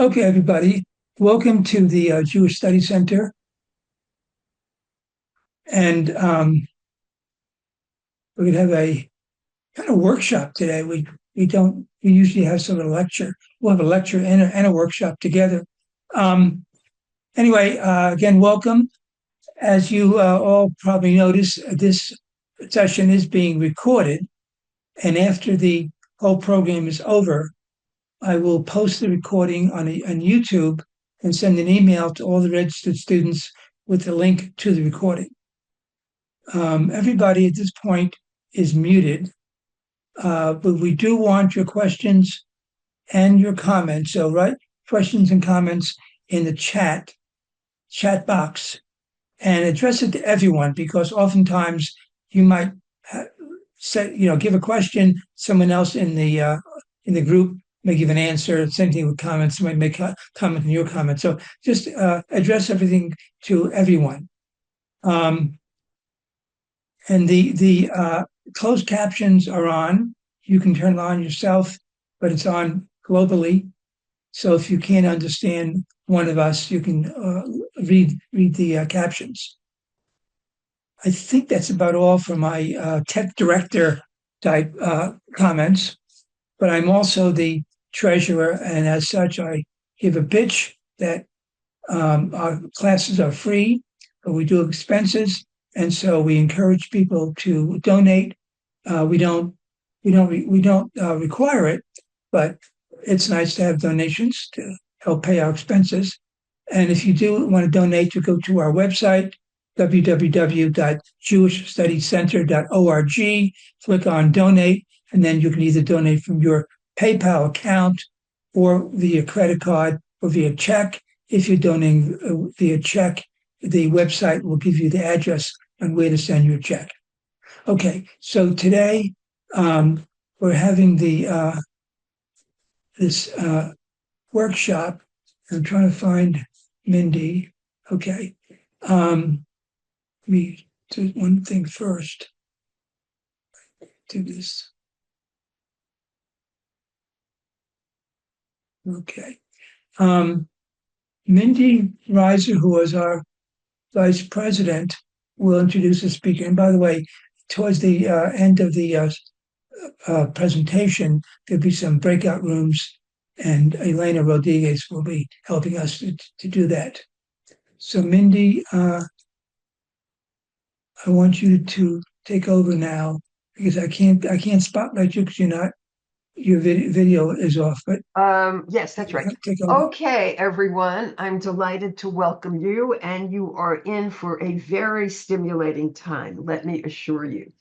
Okay, everybody, welcome to the Jewish Study Center. And we're going to have a kind of workshop today. We usually have sort of a lecture. We'll have a lecture and a workshop together. Anyway, again, welcome. As you all probably notice, this session is being recorded. And after the whole program is over, I will post the recording on YouTube and send an email to all the registered students with the link to the recording. Everybody at this point is muted, but we do want your questions and your comments. So write questions and comments in the chat box and address it to everyone, because oftentimes you might give a question, someone else in the group may give an answer. Same thing with comments. Somebody may comment on your comment. So just address everything to everyone. And the closed captions are on. You can turn it on yourself, but it's on globally. So if you can't understand one of us, you can read the captions. I think that's about all for my tech director type comments. But I'm also the treasurer, and as such, I give a pitch that our classes are free, but we do have expenses. And so we encourage people to donate. We don't require it, but it's nice to have donations to help pay our expenses. And if you do want to donate, you go to our website, www.jewishstudycenter.org, click on donate, and then you can either donate from your PayPal account or via credit card or via check. If you're donating via check, the website will give you the address and where to send your check. Okay, so today we're having this workshop. I'm trying to find Mindy. Okay, let me do one thing first. Do this. Okay. Mindy Reiser, who was our vice president, will introduce the speaker. And by the way, towards the end of the presentation, there'll be some breakout rooms, and Elena Rodriguez will be helping us to do that. So Mindy, I want you to take over now, because I can't spotlight you because your video is off. But yes, that's right. Take over. Okay, everyone, I'm delighted to welcome you, and you are in for a very stimulating time, let me assure you.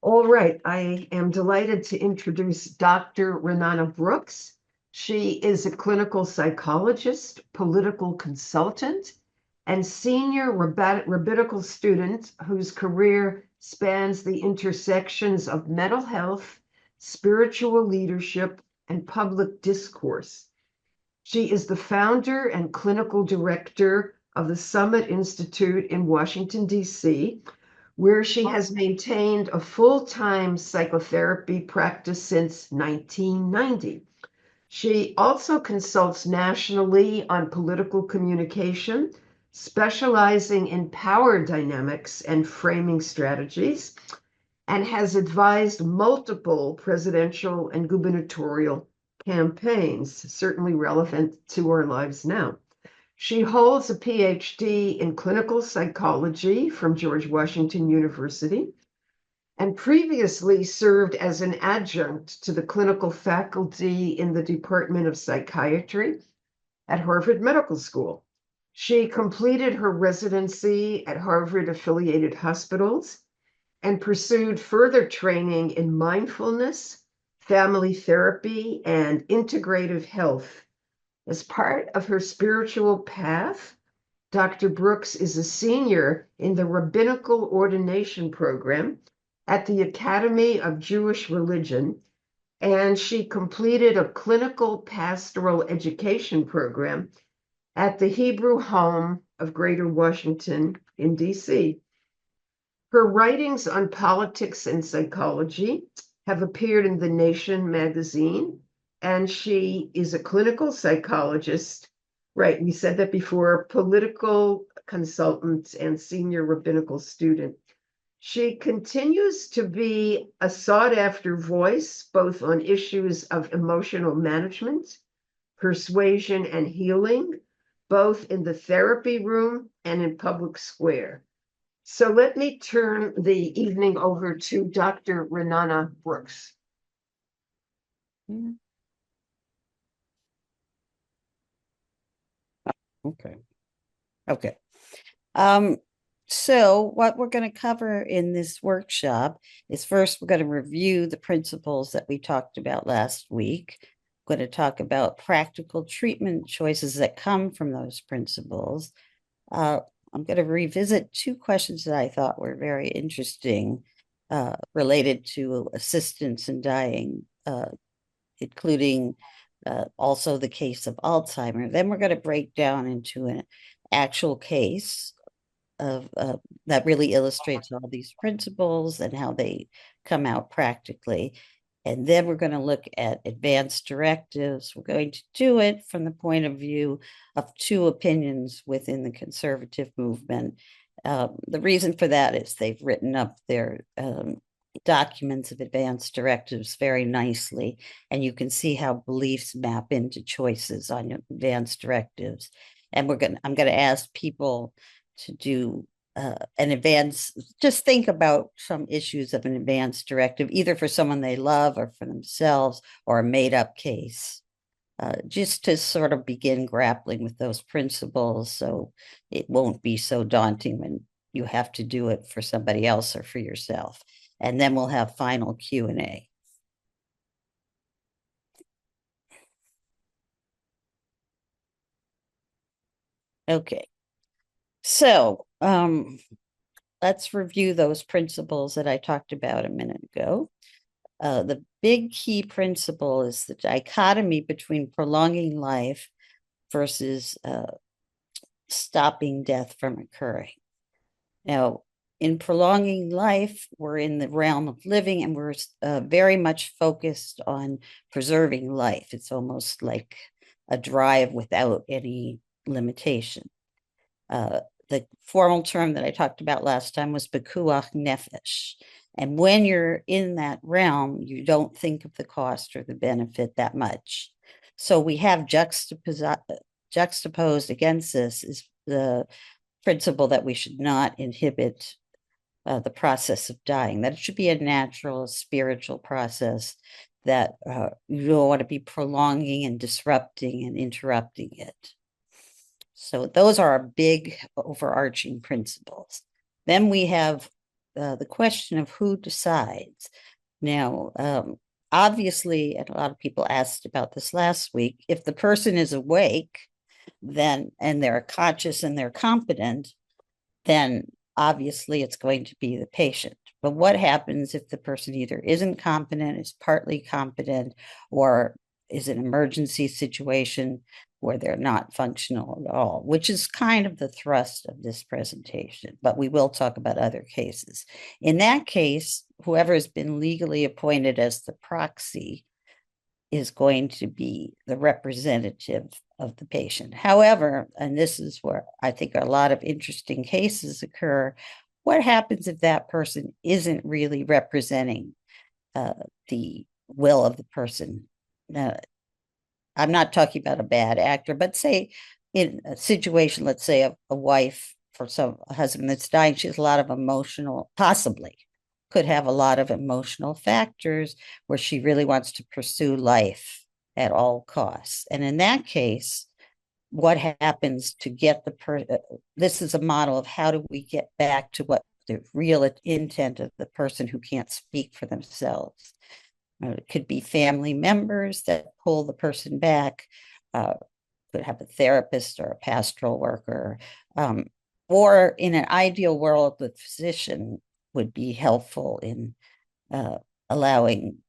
All right, I am delighted to introduce Dr. Renana Brooks. She is a clinical psychologist, political consultant, and senior rabbinical student whose career spans the intersections of mental health, spiritual leadership, and public discourse. She is the founder and clinical director of the Summit Institute in Washington, D.C., where she has maintained a full-time psychotherapy practice since 1990. She also consults nationally on political communication, specializing in power dynamics and framing strategies, and has advised multiple presidential and gubernatorial campaigns, certainly relevant to our lives now. She holds a PhD in clinical psychology from George Washington University, and previously served as an adjunct to the clinical faculty in the Department of Psychiatry at Harvard Medical School. She completed her residency at Harvard-affiliated hospitals and pursued further training in mindfulness, family therapy, and integrative health. As part of her spiritual path, Dr. Brooks is a senior in the Rabbinical Ordination Program at the Academy of Jewish Religion, and she completed a clinical pastoral education program at the Hebrew Home of Greater Washington in D.C. Her writings on politics and psychology have appeared in The Nation magazine, and she is a clinical psychologist. Right, we said that before, political consultant and senior rabbinical student. She continues to be a sought-after voice, both on issues of emotional management, persuasion, and healing, both in the therapy room and in public square. So let me turn the evening over to Dr. Renana Brooks. Okay. Okay. So what we're going to cover in this workshop is first, we're going to review the principles that we talked about last week. We're going to talk about practical treatment choices that come from those principles. I'm going to revisit two questions that I thought were very interesting, related to assistance in dying, including also the case of Alzheimer's. Then we're going to break down into an actual case of that really illustrates all these principles and how they come out practically. And then we're going to look at advanced directives. We're going to do it from the point of view of two opinions within the conservative movement. The reason for that is they've written up their documents of advanced directives very nicely, and you can see how beliefs map into choices on advanced directives. And I'm going to ask people to do an advance, just think about some issues of an advance directive, either for someone they love or for themselves, or a made up case, just to sort of begin grappling with those principles so it won't be so daunting when you have to do it for somebody else or for yourself. And then we'll have final Q&A. Okay. So let's review those principles that I talked about a minute ago. The big key principle is the dichotomy between prolonging life versus stopping death from occurring. Now, in prolonging life, we're in the realm of living, and we're very much focused on preserving life. It's almost like a drive without any limitation. The formal term that I talked about last time was pikuach nefesh. And when you're in that realm, you don't think of the cost or the benefit that much. So we have juxtaposed against this is the principle that we should not inhibit the process of dying, that it should be a natural spiritual process, that you don't want to be prolonging and disrupting and interrupting it. So those are our big overarching principles. Then we have the question of who decides. Now, obviously, and a lot of people asked about this last week, if the person is awake, then, and they're conscious and they're competent, then obviously it's going to be the patient. But what happens if the person either isn't competent, is partly competent, or is an emergency situation where they're not functional at all, which is kind of the thrust of this presentation, but we will talk about other cases. In that case, whoever has been legally appointed as the proxy is going to be the representative of the patient. However, and this is where I think a lot of interesting cases occur, what happens if that person isn't really representing the will of the person? I'm not talking about a bad actor, but say in a situation, let's say a wife for a husband that's dying, she has a lot of emotional, possibly could have a lot of emotional factors where she really wants to pursue life at all costs. And in that case, what happens to get this is a model of how do we get back to what the real intent of the person who can't speak for themselves. It could be family members that pull the person back, could have a therapist or a pastoral worker, or in an ideal world, the physician would be helpful in allowing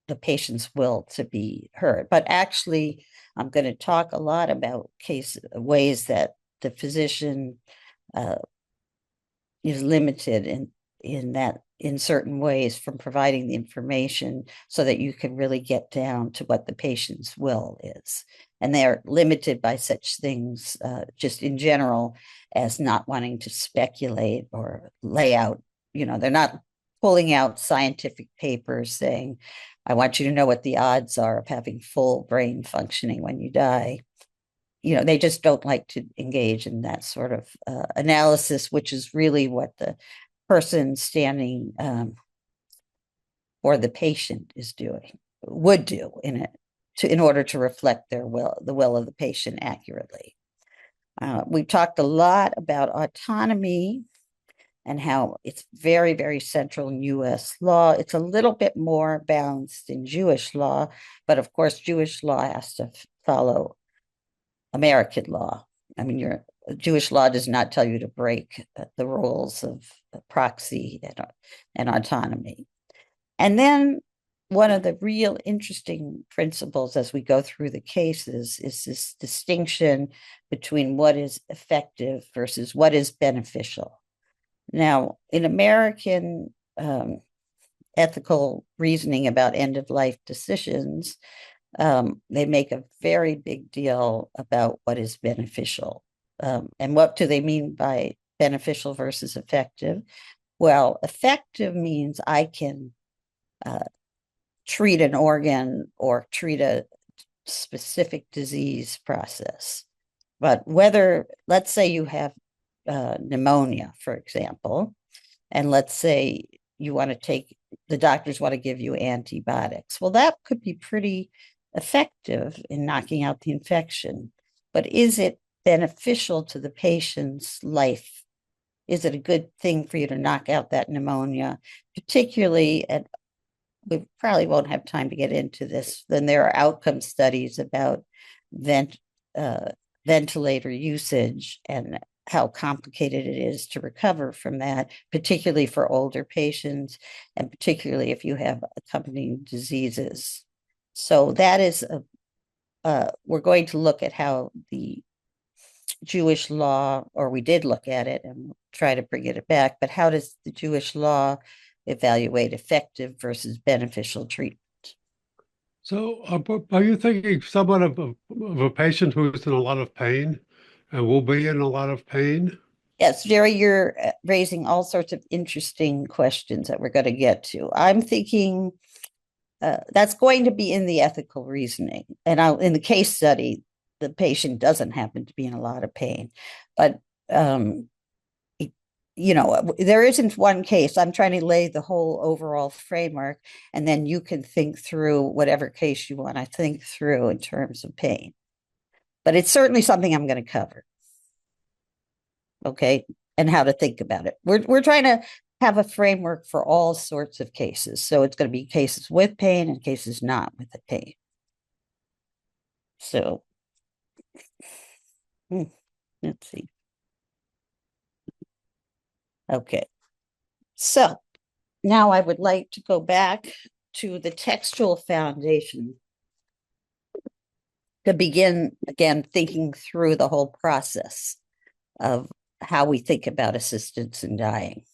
the patient's will to be heard. But actually, I'm going to talk a lot about ways that the physician is limited in that in certain ways from providing the information so that you can really get down to what the patient's will is. And they're limited by such things, just in general, as not wanting to speculate or lay out, they're not pulling out scientific papers saying, I want you to know what the odds are of having full brain functioning when you die. They just don't like to engage in that sort of analysis, which is really what the person standing or the patient would do in order to reflect the will of the patient accurately. We talked a lot about autonomy and how it's very, very central in US law. It's a little bit more balanced in Jewish law, but of course, Jewish law has to follow American law. I mean, Jewish law does not tell you to break the rules of proxy and autonomy. And then one of the real interesting principles as we go through the cases is this distinction between what is effective versus what is beneficial. Now, in American ethical reasoning about end-of-life decisions, they make a very big deal about what is beneficial. And what do they mean by beneficial versus effective? Well, effective means I can treat an organ or treat a specific disease process. But let's say you have pneumonia, for example, and let's say the doctors want to give you antibiotics. Well, that could be pretty effective in knocking out the infection, but is it beneficial to the patient's life? Is it a good thing for you to knock out that pneumonia, particularly we probably won't have time to get into this. Then there are outcome studies about ventilator usage and how complicated it is to recover from that, particularly for older patients, and particularly if you have accompanying diseases. So that is we're going to look at how the Jewish law, or we did look at it and we'll try to bring it back, but how does the Jewish law evaluate effective versus beneficial treatment? So are you thinking somewhat of a patient who's in a lot of pain and will be in a lot of pain? Yes, Jerry, you're raising all sorts of interesting questions that we're going to get to. I'm thinking that's going to be in the ethical reasoning. And in the case study, the patient doesn't happen to be in a lot of pain. But, there isn't one case. I'm trying to lay the whole overall framework, and then you can think through whatever case you want to think through in terms of pain. But it's certainly something I'm going to cover. Okay, and how to think about it. We're trying to have a framework for all sorts of cases. So it's going to be cases with pain and cases not with the pain. So let's see. Okay, so now I would like to go back to the textual foundation to begin again thinking through the whole process of how we think about assistance in dying.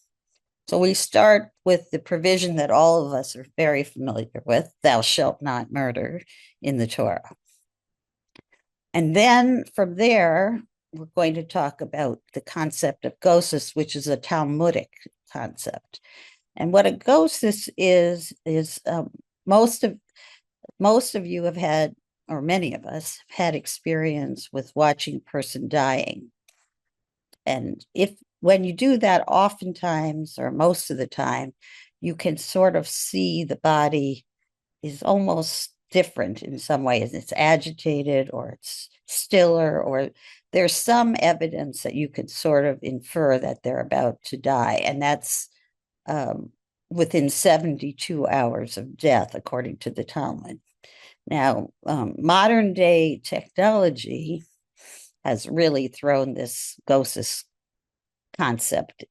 So we start with the provision that all of us are very familiar with, thou shalt not murder, in the Torah. And then from there, we're going to talk about the concept of gnosis, which is a Talmudic concept. And what a gnosis is most of you have had, or many of us have had experience with watching a person dying. And when you do that, oftentimes, or most of the time, you can sort of see the body is almost different in some ways. It's agitated, or it's stiller, or there's some evidence that you can sort of infer that they're about to die. And that's within 72 hours of death, according to the Talmud. Now, modern day technology has really thrown this gnosis concept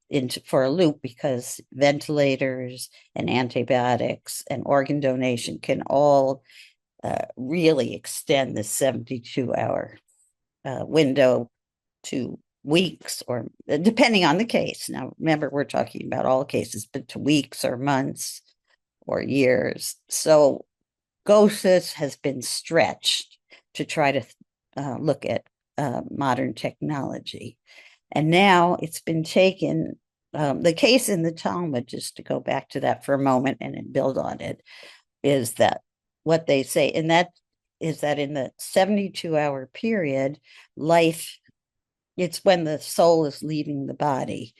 for a loop, because ventilators and antibiotics and organ donation can all really extend the 72-hour window to weeks or depending on the case. Now, remember, we're talking about all cases, but to weeks or months or years. So ghosts has been stretched to try to look at modern technology. And now it's been taken, the case in the Talmud, just to go back to that for a moment and then build on it, is that what they say, and that is that in the 72-hour period, life, it's when the soul is leaving the body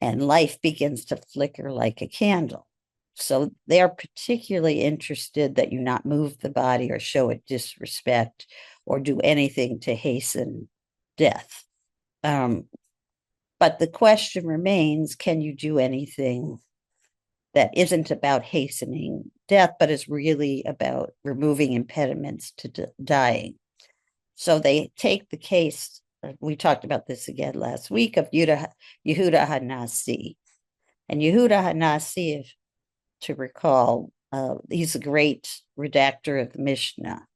and life begins to flicker like a candle. So they're particularly interested that you not move the body or show it disrespect or do anything to hasten death. But the question remains, can you do anything that isn't about hastening death, but is really about removing impediments to dying? So they take the case, we talked about this again last week, of Yehuda HaNasi. And Yehuda HaNasi, to recall, he's a great redactor of the Mishnah.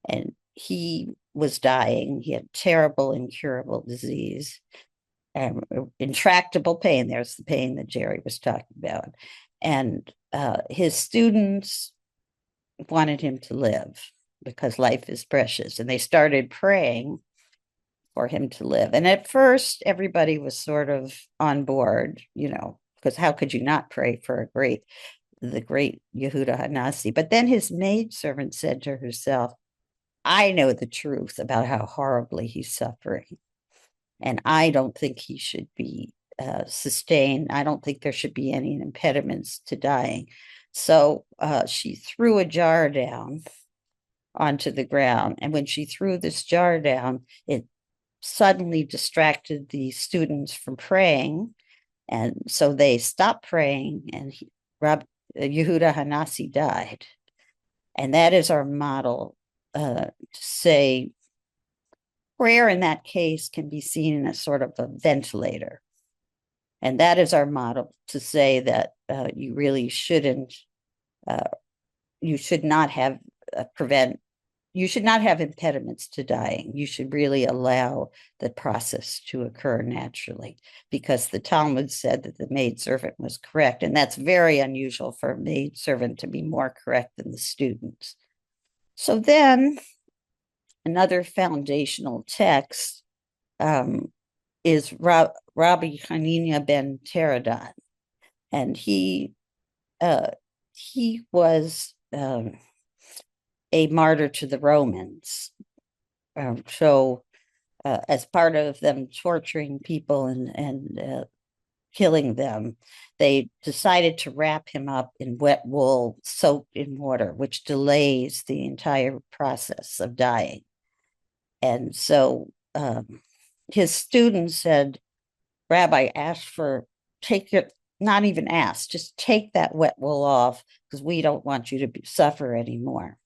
And he was dying. He had terrible, incurable disease, intractable pain. There's the pain that Jerry was talking about. And his students wanted him to live because life is precious. And they started praying for him to live. And at first, everybody was sort of on board, because how could you not pray for the great Yehuda HaNasi? But then his maidservant said to herself, I know the truth about how horribly he's suffering. And I don't think he should be sustained. I don't think there should be any impediments to dying. So she threw a jar down onto the ground. And when she threw this jar down, it suddenly distracted the students from praying. And so they stopped praying, and Yehuda HaNasi died. And that is our model to say prayer in that case can be seen as sort of a ventilator. And that is our model to say that you really shouldn't, you should not have you should not have impediments to dying. You should really allow the process to occur naturally, because the Talmud said that the maidservant was correct. And that's very unusual for a maidservant to be more correct than the students. So then another foundational text is Rabbi Hanina ben Teradon. And he was a martyr to the Romans. As part of them torturing people and killing them, they decided to wrap him up in wet wool soaked in water, which delays the entire process of dying. And so his students said, Rabbi, not even ask, just take that wet wool off, because we don't want you to suffer anymore.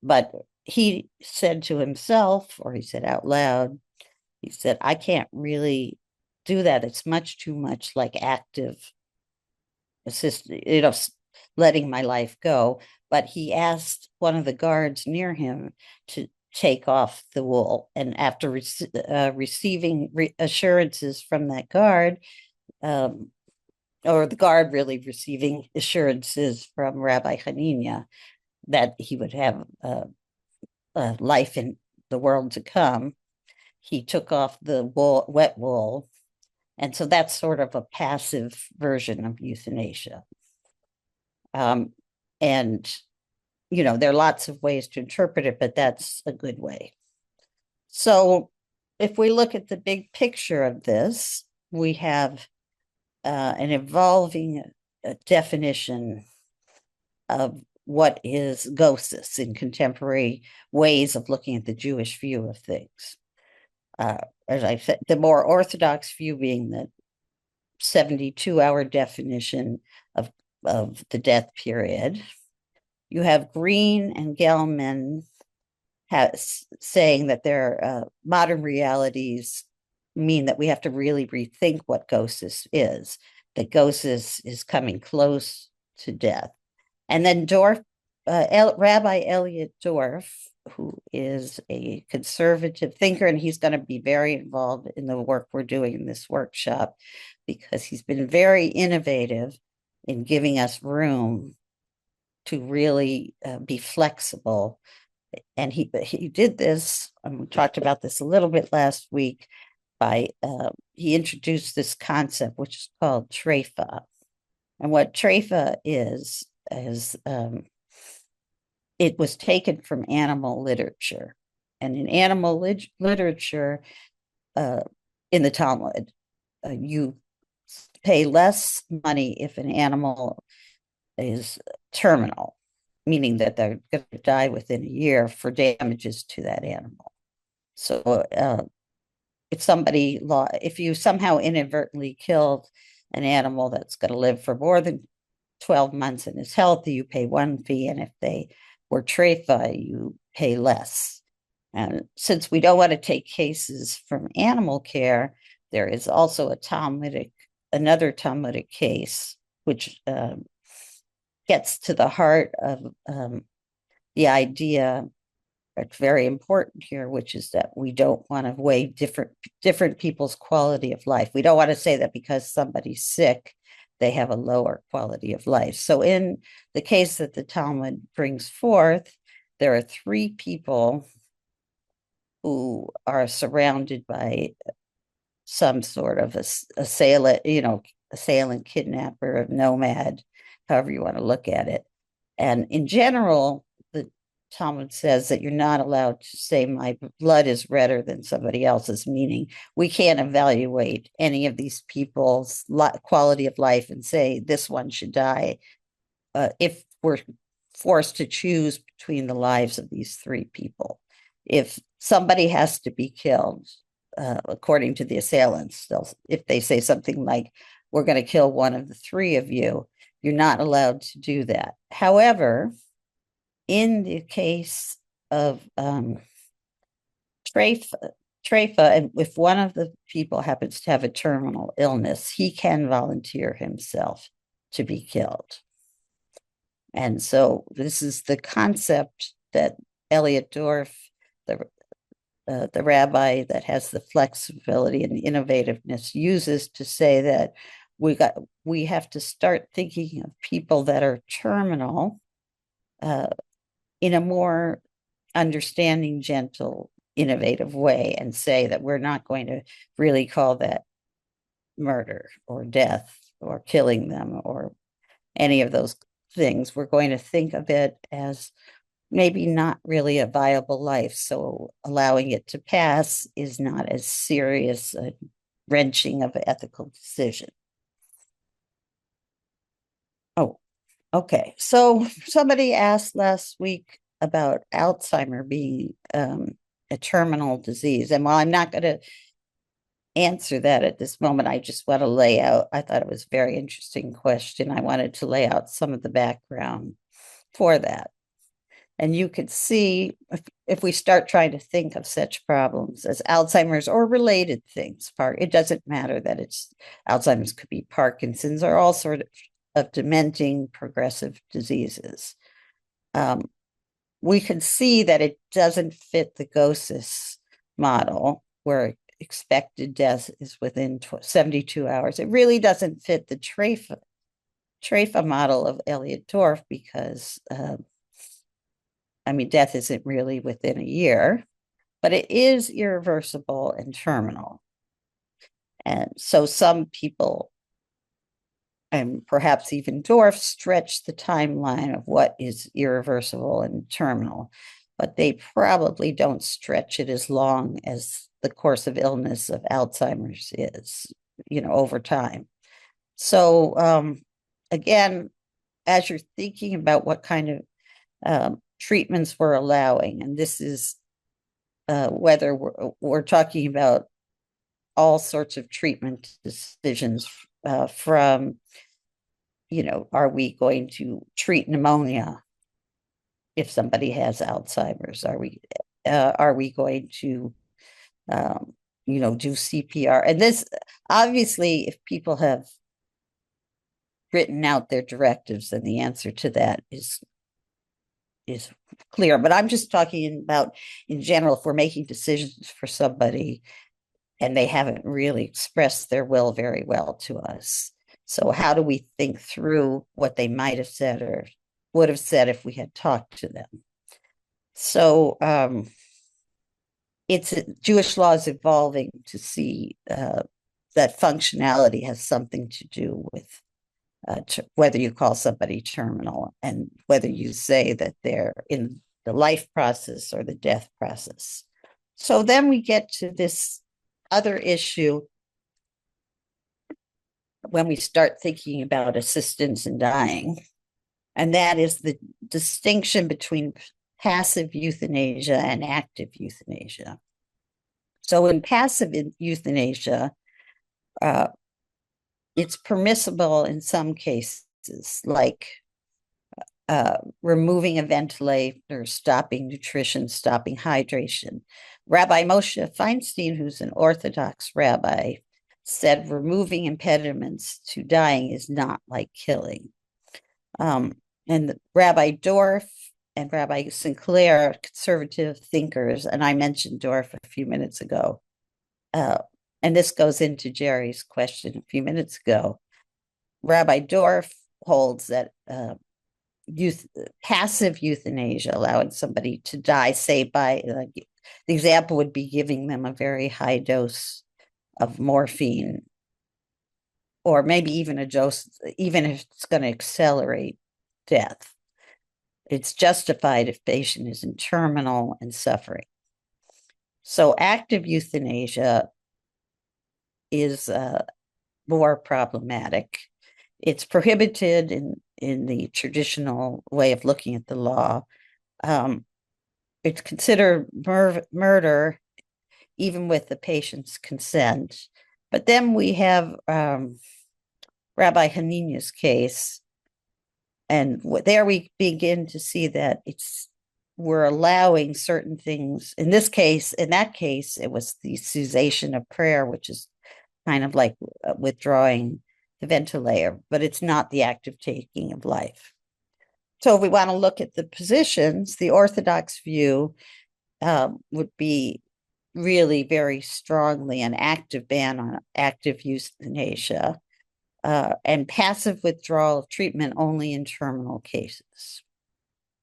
But he said to himself, or he said out loud, he said, I can't really do that. It's too much like active assist, letting my life go. But he asked one of the guards near him to take off the wool. And after receiving assurances from that guard, or the guard really receiving assurances from Rabbi Hanina that he would have life in the world to come, he took off the wet wool. And so that's sort of a passive version of euthanasia. And, there are lots of ways to interpret it, but that's a good way. So if we look at the big picture of this, we have an evolving definition of what is gnosis in contemporary ways of looking at the Jewish view of things. As I said, the more orthodox view being the 72-hour definition of the death period. You have Green and Gelman saying that their modern realities mean that we have to really rethink what gnosis is, that gnosis is coming close to death. And then Dorf Rabbi Elliot Dorff, who is a conservative thinker, and he's going to be very involved in the work we're doing in this workshop because he's been very innovative in giving us room to really be flexible. And he did this, and we talked about this a little bit last week, by he introduced this concept, which is called treifa. And what treifa is it was taken from animal literature. And in animal literature, in the Talmud, you pay less money if an animal is terminal, meaning that they're going to die within a year, for damages to that animal. So if you somehow inadvertently killed an animal that's going to live for more than 12 months and is healthy, you pay one fee, and if they were treifa, you pay less. And since we don't want to take cases from animal care, there is also another Talmudic case, which gets to the heart of the idea that's very important here, which is that we don't want to weigh different people's quality of life. We don't want to say that because somebody's sick, they have a lower quality of life. So in the case that the Talmud brings forth, there are three people who are surrounded by some sort of assailant, kidnapper, nomad, however you want to look at it. And in general, the Talmud says that you're not allowed to say my blood is redder than somebody else's, meaning we can't evaluate any of these people's quality of life and say this one should die if we're forced to choose between the lives of these three people. If somebody has to be killed, according to the assailants, if they say something like, we're going to kill one of the three of you, you're not allowed to do that. However, in the case of treifa, and if one of the people happens to have a terminal illness, he can volunteer himself to be killed. And so this is the concept that Elliot Dorff, the rabbi that has the flexibility and the innovativeness, uses to say that we have to start thinking of people that are terminal in a more understanding, gentle, innovative way, and say that we're not going to really call that murder or death or killing them or any of those things. We're going to think of it as maybe not really a viable life. So allowing it to pass is not as serious a wrenching of an ethical decision. Oh, okay. So somebody asked last week about Alzheimer being a terminal disease. And while I'm not going to answer that at this moment, I just want to lay out, I thought it was a very interesting question. I wanted to lay out some of the background for that. And you could see if we start trying to think of such problems as Alzheimer's or related things, it doesn't matter that it's Alzheimer's, could be Parkinson's or all sorts of dementing progressive diseases. We can see that it doesn't fit the GOSIS model where expected death is within 72 hours. It really doesn't fit the treifa model of Elliot Dorff because death isn't really within a year, but it is irreversible and terminal. And so some people, and perhaps even Dorff, stretch the timeline of what is irreversible and terminal, but they probably don't stretch it as long as the course of illness of Alzheimer's is, over time. So again, as you're thinking about what kind of treatments we're allowing, and this is whether we're talking about all sorts of treatment decisions from, are we going to treat pneumonia if somebody has Alzheimer's? Are we going to do CPR? And this, obviously, if people have written out their directives, then the answer to that is is clear, but I'm just talking about in general, if we're making decisions for somebody and they haven't really expressed their will very well to us. So how do we think through what they might have said or would have said if we had talked to them? So it's Jewish law is evolving to see that functionality has something to do with whether you call somebody terminal and whether you say that they're in the life process or the death process. So then we get to this other issue when we start thinking about assistance in dying, and that is the distinction between passive euthanasia and active euthanasia. So in passive euthanasia, it's permissible in some cases, like removing a ventilator, stopping nutrition, stopping hydration. Rabbi Moshe Feinstein, who's an Orthodox rabbi, said removing impediments to dying is not like killing. And Rabbi Dorff and Rabbi Sinclair, conservative thinkers, and I mentioned Dorff a few minutes ago, and this goes into Jerry's question a few minutes ago. Rabbi Dorff holds that passive euthanasia, allowing somebody to die, say by the example would be giving them a very high dose of morphine, or maybe even a dose, even if it's going to accelerate death. It's justified if patient is in terminal and suffering. So active euthanasia is more problematic. It's prohibited in the traditional way of looking at the law. It's considered murder even with the patient's consent. But then we have Rabbi Haninia's case, and there we begin to see that we're allowing certain things. In this case, in that case, it was the cessation of prayer, which is kind of like withdrawing the ventilator, but it's not the active taking of life. So if we want to look at the positions, the Orthodox view would be really very strongly an active ban on active euthanasia and passive withdrawal of treatment only in terminal cases.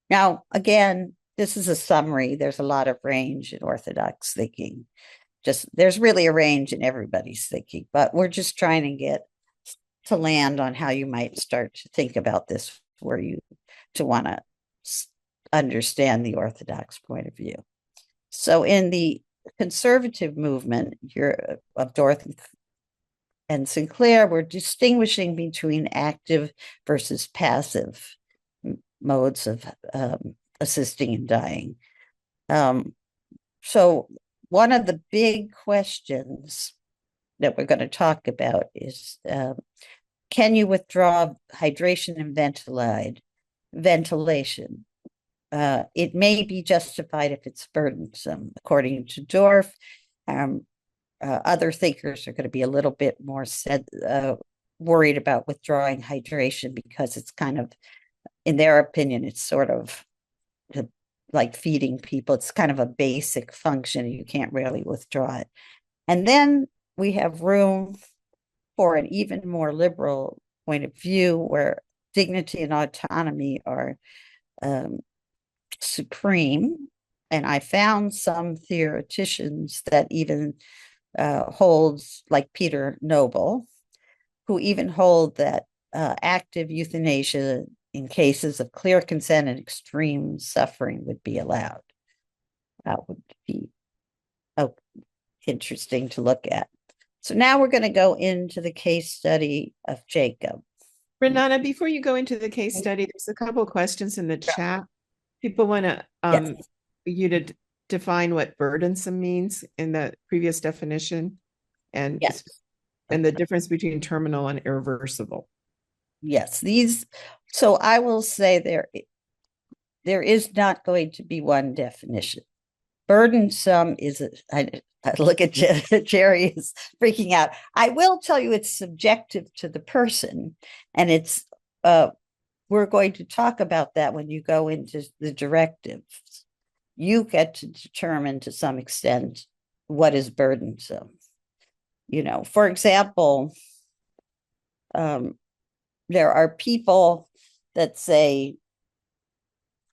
Now, again, this is a summary. There's a lot of range in Orthodox thinking. There's really a range in everybody's thinking, but we're just trying to get to land on how you might start to think about this for you to want to understand the Orthodox point of view. So in the conservative movement of Dorff and Sinclair, we're distinguishing between active versus passive modes of assisting in dying. So one of the big questions that we're going to talk about is, can you withdraw hydration and ventilation? It may be justified if it's burdensome. According to Dorff, other thinkers are going to be a little bit more worried about withdrawing hydration because it's kind of, in their opinion, it's sort of like feeding people. It's kind of a basic function. You can't really withdraw it. And then we have room for an even more liberal point of view where dignity and autonomy are supreme. And I found some theoreticians that even holds, like Peter Noble, who even hold that active euthanasia in cases of clear consent and extreme suffering would be allowed. That would be interesting to look at. So now we're going to go into the case study of Jacob. Renata, before you go into the case study, there's a couple of questions in the chat. People want to you to define what burdensome means in the previous definition, and the difference between terminal and irreversible. Yes, so I will say there is not going to be one definition. Burdensome is, I look at Jerry is freaking out. I will tell you it's subjective to the person, and it's we're going to talk about that when you go into the directives. You get to determine to some extent what is burdensome. For example, there are people that say,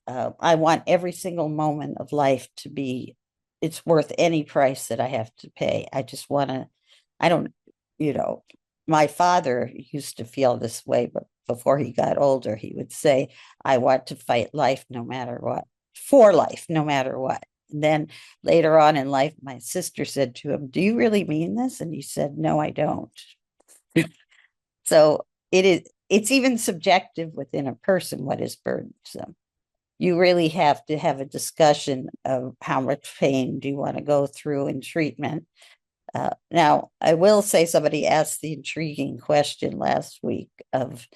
I want every single moment of life to be, it's worth any price that I have to pay. I just want to, I don't, my father used to feel this way, but before he got older, he would say, I want to fight life no matter what, for life no matter what. And then later on in life, my sister said to him, do you really mean this? And he said, no, I don't. So it's even subjective within a person what is burdensome. You really have to have a discussion of how much pain do you want to go through in treatment. Now, I will say somebody asked the intriguing question last week of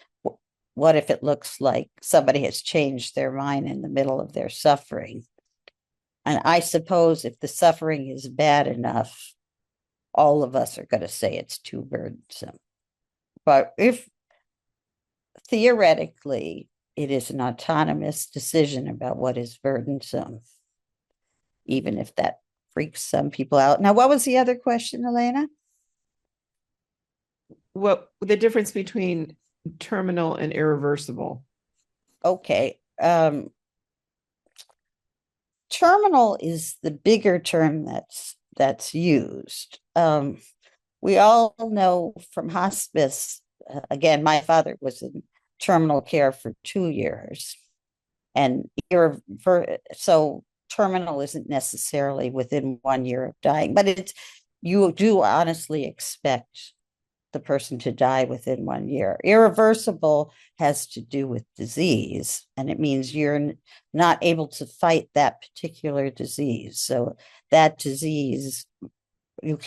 what if it looks like somebody has changed their mind in the middle of their suffering? And I suppose if the suffering is bad enough, all of us are going to say it's too burdensome. But if theoretically it is an autonomous decision about what is burdensome, even if that freaks some people out. Now, what was the other question, Elena? What the difference between terminal and irreversible? Okay. Terminal is the bigger term that's used. We all know from hospice, again, my father was in terminal care for 2 years. And so terminal isn't necessarily within 1 year of dying, but you do honestly expect the person to die within 1 year. Irreversible has to do with disease, and it means you're not able to fight that particular disease. So that disease, you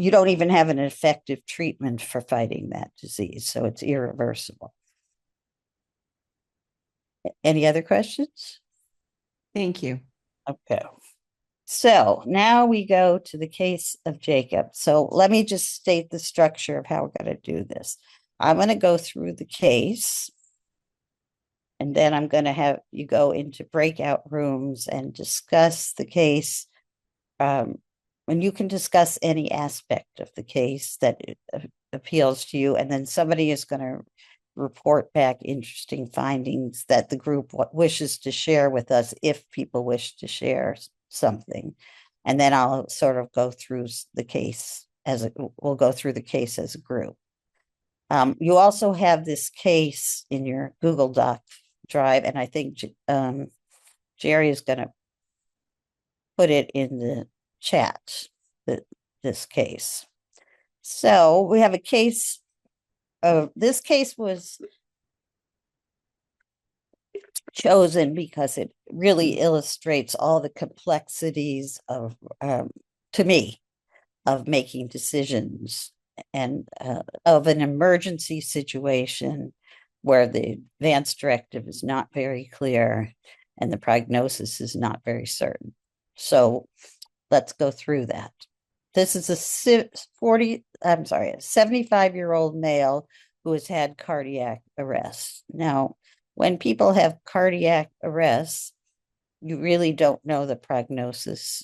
don't even have an effective treatment for fighting that disease. So it's irreversible. Any other questions? Thank you. Okay. So now we go to the case of Jacob. So let me just state the structure of how we're going to do this. I'm going to go through the case, and then I'm going to have you go into breakout rooms and discuss the case. And you can discuss any aspect of the case that appeals to you, and then somebody is going to report back interesting findings that the group wishes to share with us, if people wish to share something. And then I'll sort of go through the case we'll go through the case as a group. You also have this case in your Google Doc drive, and I think Jerry is going to put it in the chat, this case. So we have a case. This case was chosen because it really illustrates all the complexities of, to me, of making decisions and of an emergency situation where the advance directive is not very clear and the prognosis is not very certain. So let's go through that. This is a 75-year-old male who has had cardiac arrest. Now, when people have cardiac arrest, you really don't know the prognosis.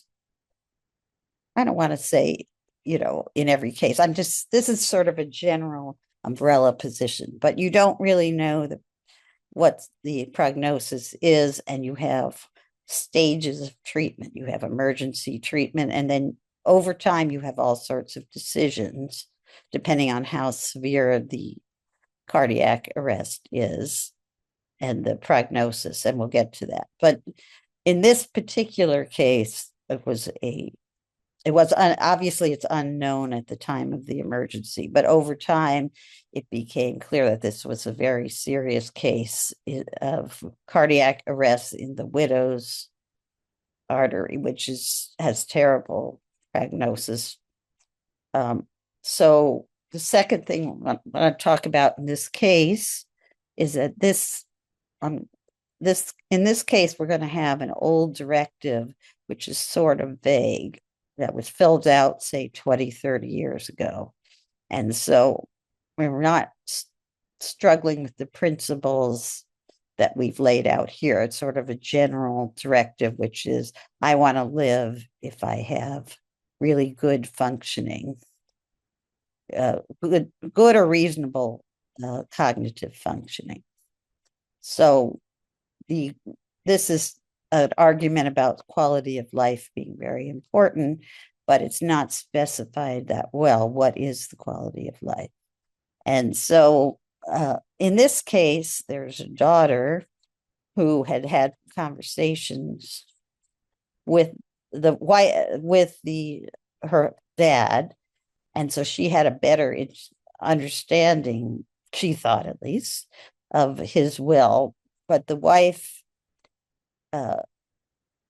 I don't want to say, in every case. This is sort of a general umbrella position, but you don't really know what the prognosis is, and you have stages of treatment. You have emergency treatment, and then over time, you have all sorts of decisions depending on how severe the cardiac arrest is and the prognosis, and we'll get to that. But in this particular case, obviously it's unknown at the time of the emergency, but over time, it became clear that this was a very serious case of cardiac arrest in the widow's artery, which has terrible prognosis. So the second thing I want to talk about in this case is that in this case, we're going to have an old directive, which is sort of vague, that was filled out, say, 20, 30 years ago. And so we're not struggling with the principles that we've laid out here. It's sort of a general directive, which is I want to live if I have really good functioning, good or reasonable cognitive functioning. So this is an argument about quality of life being very important, but it's not specified that well. What is the quality of life? And so in this case, there's a daughter who had conversations with her dad, and so she had a better understanding, she thought at least, of his will. But the wife,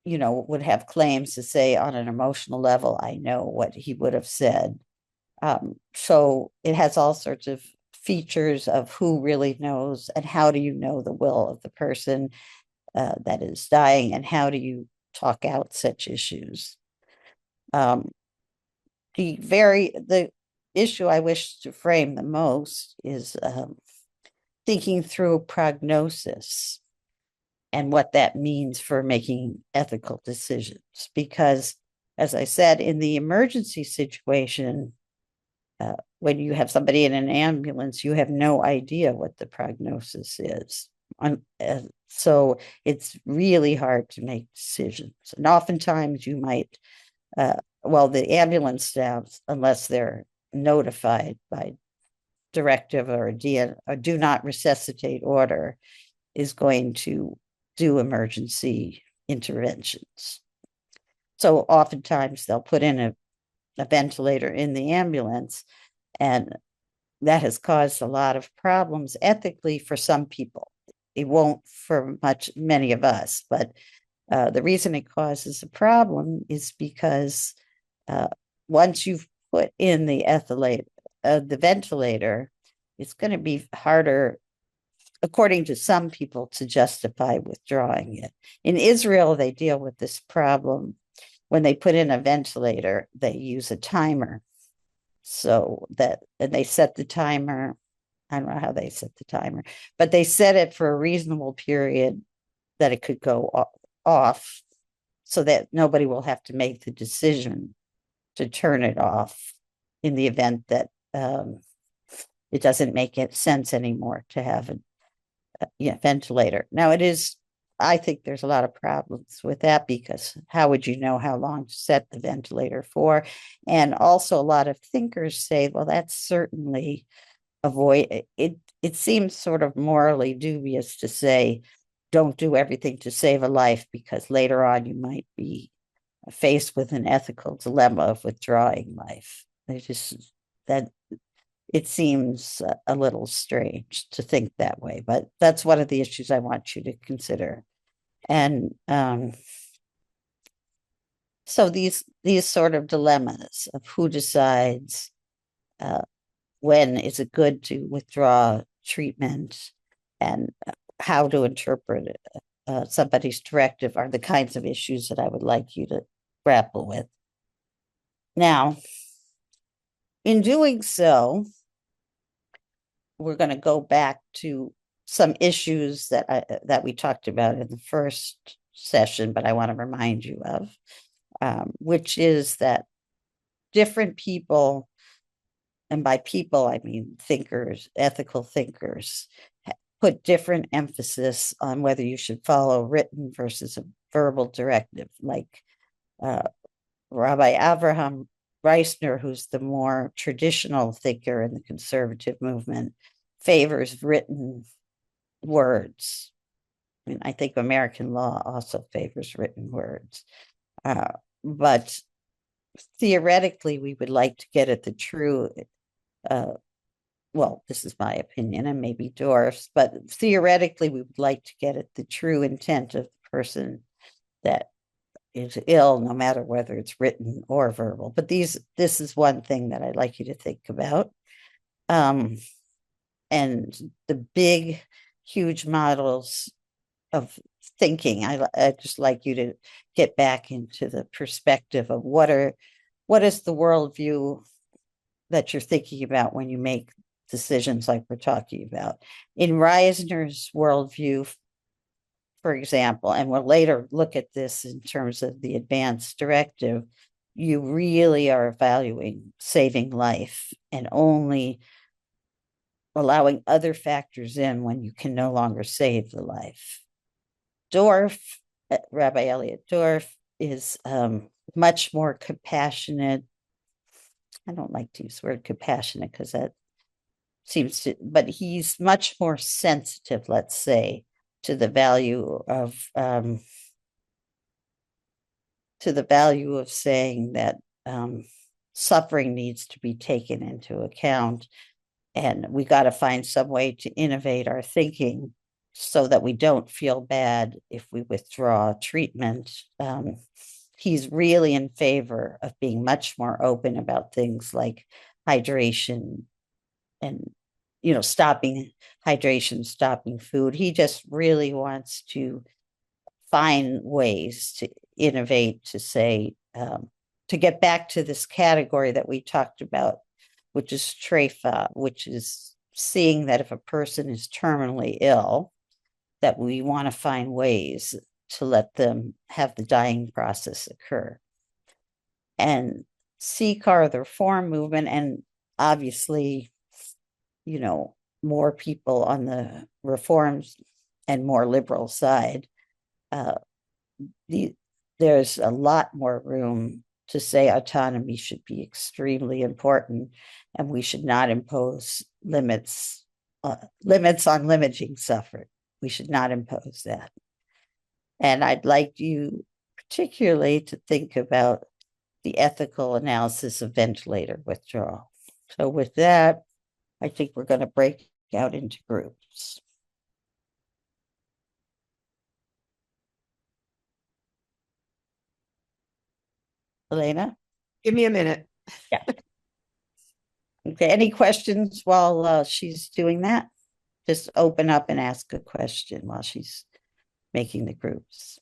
would have claims to say on an emotional level, I know what he would have said. So it has all sorts of features of who really knows, and how do you know the will of the person that is dying, and how do you talk out such issues? The issue I wish to frame the most is thinking through prognosis and what that means for making ethical decisions. Because, as I said, in the emergency situation, when you have somebody in an ambulance, you have no idea what the prognosis is. So it's really hard to make decisions. And oftentimes you might, the ambulance staff, unless they're notified by directive or a do not resuscitate order, is going to do emergency interventions. So oftentimes they'll put in a ventilator in the ambulance, and that has caused a lot of problems ethically for some people. It won't for many of us, but the reason it causes a problem is because once you've put in the ventilator, it's going to be harder, according to some people, to justify withdrawing it. In Israel, they deal with this problem. When they put in a ventilator, they use a timer. And they set the timer. I don't know how they set the timer, but they set it for a reasonable period that it could go off, so that nobody will have to make the decision to turn it off in the event that it doesn't make sense anymore to have a ventilator. Now, I think there's a lot of problems with that, because how would you know how long to set the ventilator for? And also a lot of thinkers say, well, that's certainly it seems sort of morally dubious to say, don't do everything to save a life, because later on you might be faced with an ethical dilemma of withdrawing life. It seems a little strange to think that way, but that's one of the issues I want you to consider. And so these sort of dilemmas of who decides when is it good to withdraw treatment, and how to interpret somebody's directive are the kinds of issues that I would like you to grapple with. Now, in doing so, we're going to go back to some issues that we talked about in the first session, but I want to remind you of, which is that different people, and by people I mean thinkers, ethical thinkers, put different emphasis on whether you should follow written versus a verbal directive. Like Rabbi Avraham Reisner, who's the more traditional thinker in the conservative movement, favors written words. I mean, I think American law also favors written words. But theoretically, we would like to get at the true, this is my opinion and maybe dwarfs, but theoretically, we would like to get at the true intent of the person that is ill, no matter whether it's written or verbal. But this is one thing that I'd like you to think about. And the big, huge models of thinking, I just like you to get back into the perspective of what is the worldview that you're thinking about when you make decisions like we're talking about. In Reisner's worldview, for example, and we'll later look at this in terms of the advanced directive, you really are evaluating saving life and only allowing other factors in when you can no longer save the life. Dorff, Rabbi Elliot Dorff, is much more compassionate. I don't like to use the word compassionate because that seems to, but he's much more sensitive, let's say, to the value of saying that suffering needs to be taken into account, and we got to find some way to innovate our thinking so that we don't feel bad if we withdraw treatment. He's really in favor of being much more open about things like hydration and, stopping hydration, stopping food. He just really wants to find ways to innovate, to say, to get back to this category that we talked about, which is TREFA, which is seeing that if a person is terminally ill, that we want to find ways to let them have the dying process occur. And CCAR, the reform movement, and obviously, more people on the reforms and more liberal side, there's a lot more room to say autonomy should be extremely important, and we should not impose limits on limiting suffering. We should not impose that. And I'd like you particularly to think about the ethical analysis of ventilator withdrawal. So with that, I think we're going to break out into groups. Elena? Give me a minute. Yeah. Okay, any questions while she's doing that? Just open up and ask a question while she's making the groups.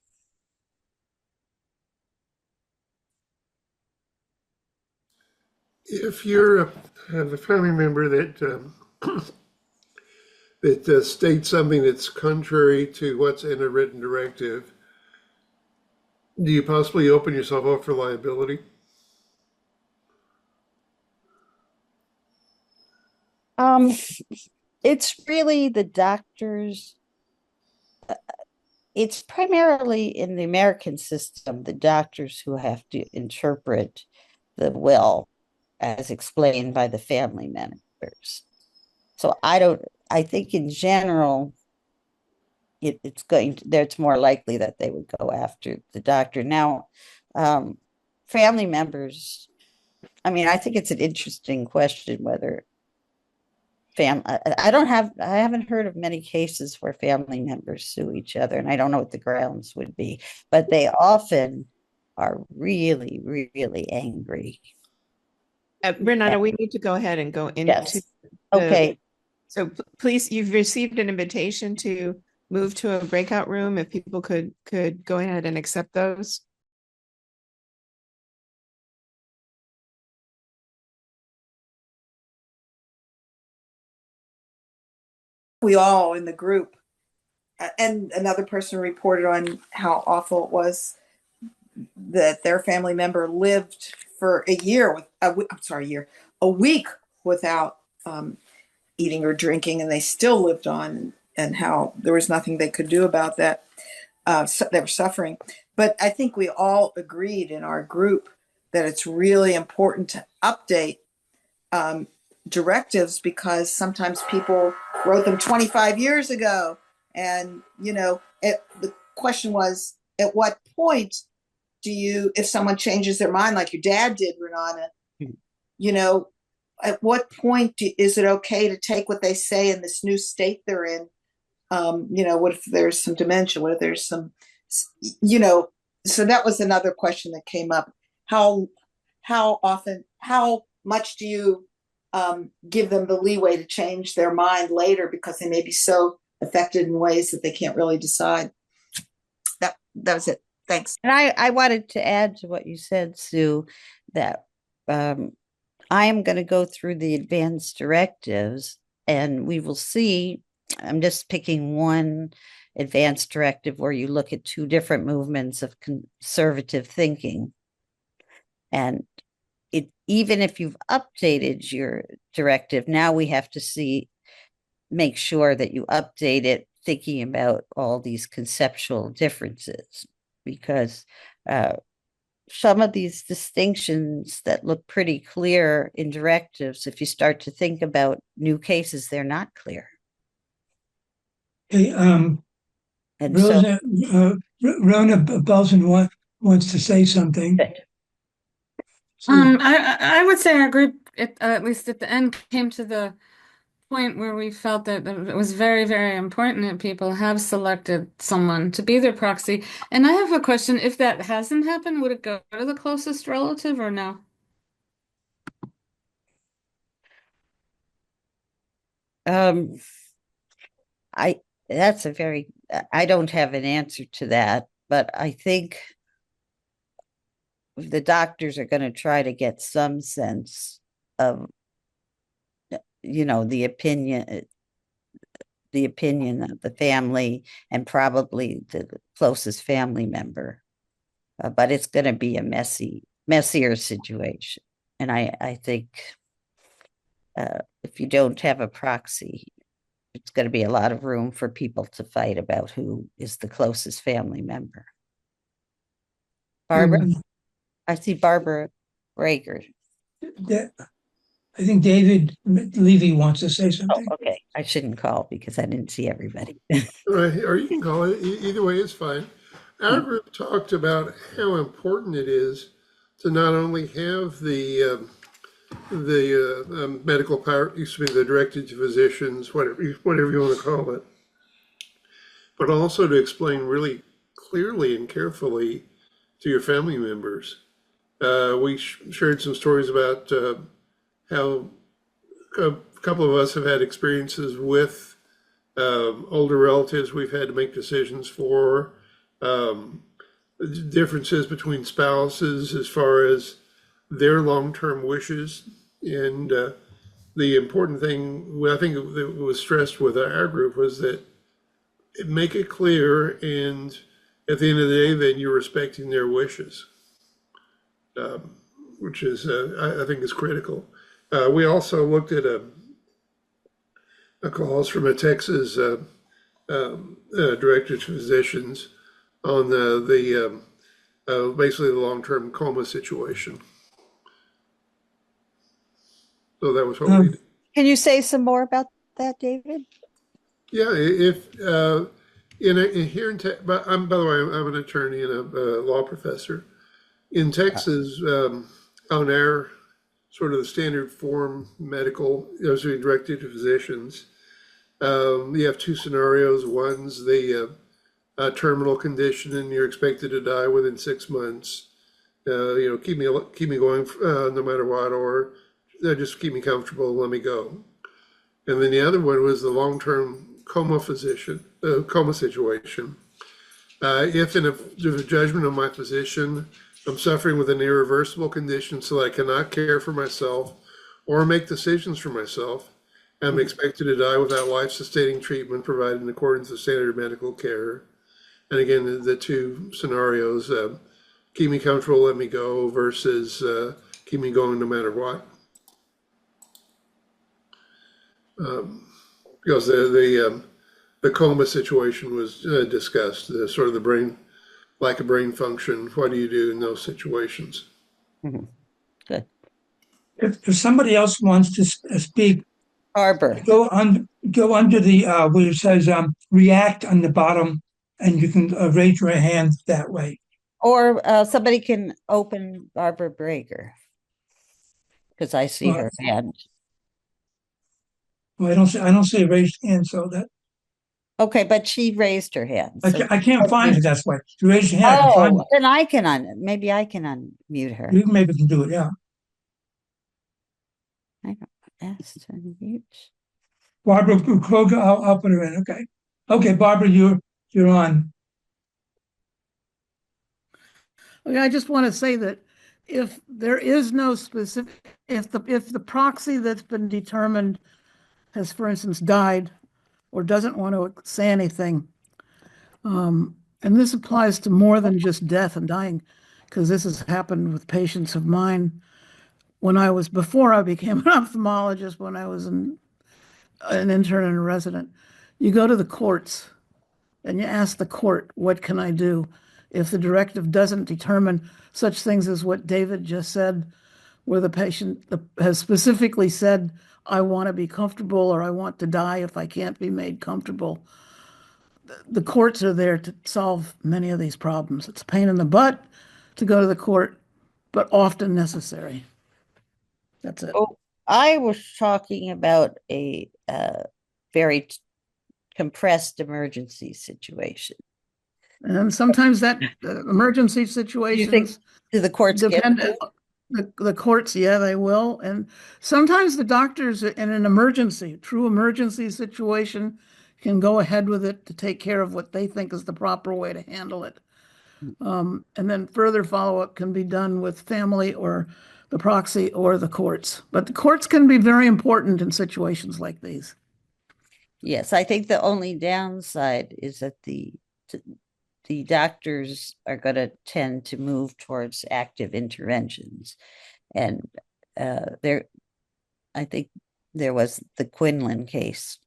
If you're have a family member that that states something that's contrary to what's in a written directive, do you possibly open yourself up for liability? It's really the doctors. It's primarily in the American system, the doctors who have to interpret the will as explained by the family members. So I think in general, it's more likely that they would go after the doctor. Now, family members, I think it's an interesting question whether I haven't heard of many cases where family members sue each other, and I don't know what the grounds would be, but they often are really, really angry. Renata, we need to go ahead and go into Yes. Okay. So please, you've received an invitation to move to a breakout room. If people could go ahead and accept those. We all in the group, and another person reported on how awful it was that their family member lived for a week without eating or drinking, and they still lived on, and how there was nothing they could do about that. So they were suffering. But I think we all agreed in our group that it's really important to update directives, because sometimes people wrote them 25 years ago. And, the question was, at what point if someone changes their mind, like your dad did, Renata, at what point is it okay to take what they say in this new state they're in? What if there's some dementia? What if there's some, so that was another question that came up. How much do you give them the leeway to change their mind later, because they may be so affected in ways that they can't really decide? That was it. Thanks. And I wanted to add to what you said, Sue, that I am going to go through the advanced directives and we will see. I'm just picking one advanced directive where you look at two different movements of conservative thinking. And even if you've updated your directive, now we have to make sure that you update it thinking about all these conceptual differences, because some of these distinctions that look pretty clear in directives, if you start to think about new cases, they're not clear. Okay, And Rona, Rona Belson wants to say something. So, I would say our group, at least at the end, came to the point where we felt that it was very, very important that people have selected someone to be their proxy. And I have a question. If that hasn't happened, would it go to the closest relative or no? I don't have an answer to that, but I think the doctors are going to try to get some sense of, the opinion of the family and probably the closest family member. But it's going to be a messier situation. And I think if you don't have a proxy, it's going to be a lot of room for people to fight about who is the closest family member. Barbara? I see Barbara Breaker. I think David Levy wants to say something. Oh, okay. I shouldn't call because I didn't see everybody. Right, or you can call it. Either way is fine. Our group talked about how important it is to not only have the medical power, the directed to physicians, whatever you want to call it, but also to explain really clearly and carefully to your family members. We shared some stories about how a couple of us have had experiences with older relatives we've had to make decisions for, differences between spouses as far as their long-term wishes. And the important thing, I think that was stressed with our group, was that make it clear, and at the end of the day, then you're respecting their wishes, which is, I think, is critical. We also looked at a clause from a Texas director to physicians on basically the long-term coma situation. So that was what we did. Can you say some more about that, David? Yeah, if here in Texas, by the way, I'm an attorney and a law professor. In Texas, on our sort of the standard form medical, those are directed to physicians. You have two scenarios. One's the terminal condition, and you're expected to die within 6 months. Keep me going no matter what, or just keep me comfortable, let me go. And then the other one was the long-term coma situation. If in the judgment of my physician, I'm suffering with an irreversible condition so that I cannot care for myself or make decisions for myself, I'm expected to die without life-sustaining treatment provided in accordance with standard medical care. And again, the two scenarios, keep me comfortable, let me go, versus keep me going no matter what. Because the coma situation was discussed, sort of the brain, lack of brain function. What do you do in those situations? Mm-hmm. Good. If somebody else wants to speak, Barbara. go under the where it says react on the bottom, and you can raise your hand that way. Or somebody can open Barbara Breaker, because I see her hand. Well, I don't see a raised hand, so that. Okay, but she raised her hand. So I can't find her. That's why. You raise your hand. Oh, then I can maybe I can unmute her. You maybe can do it. Yeah. I don't ask to unmute. Barbara Kroger, I'll put her in. Okay. Okay, Barbara, you're on. Okay, I just want to say that if there is no specific, if the proxy that's been determined has, for instance, died or doesn't want to say anything, and this applies to more than just death and dying, because this has happened with patients of mine before I became an ophthalmologist, when I was an intern and a resident. You go to the courts and you ask the court, what can I do? If the directive doesn't determine such things as what David just said, where the patient has specifically said, I want to be comfortable or I want to die if I can't be made comfortable. The courts are there to solve many of these problems. It's a pain in the butt to go to the court, but often necessary. That's it. Oh, I was talking about a very compressed emergency situation. And sometimes that emergency Do you think, situations do the courts get depend. that? The courts, yeah, they will. And sometimes the doctors in an emergency, true emergency situation, can go ahead with it to take care of what they think is the proper way to handle it. And then further follow-up can be done with family or the proxy or the courts. But the courts can be very important in situations like these. Yes, I think the only downside is that the doctors are going to tend to move towards active interventions. And I think there was the Quinlan case,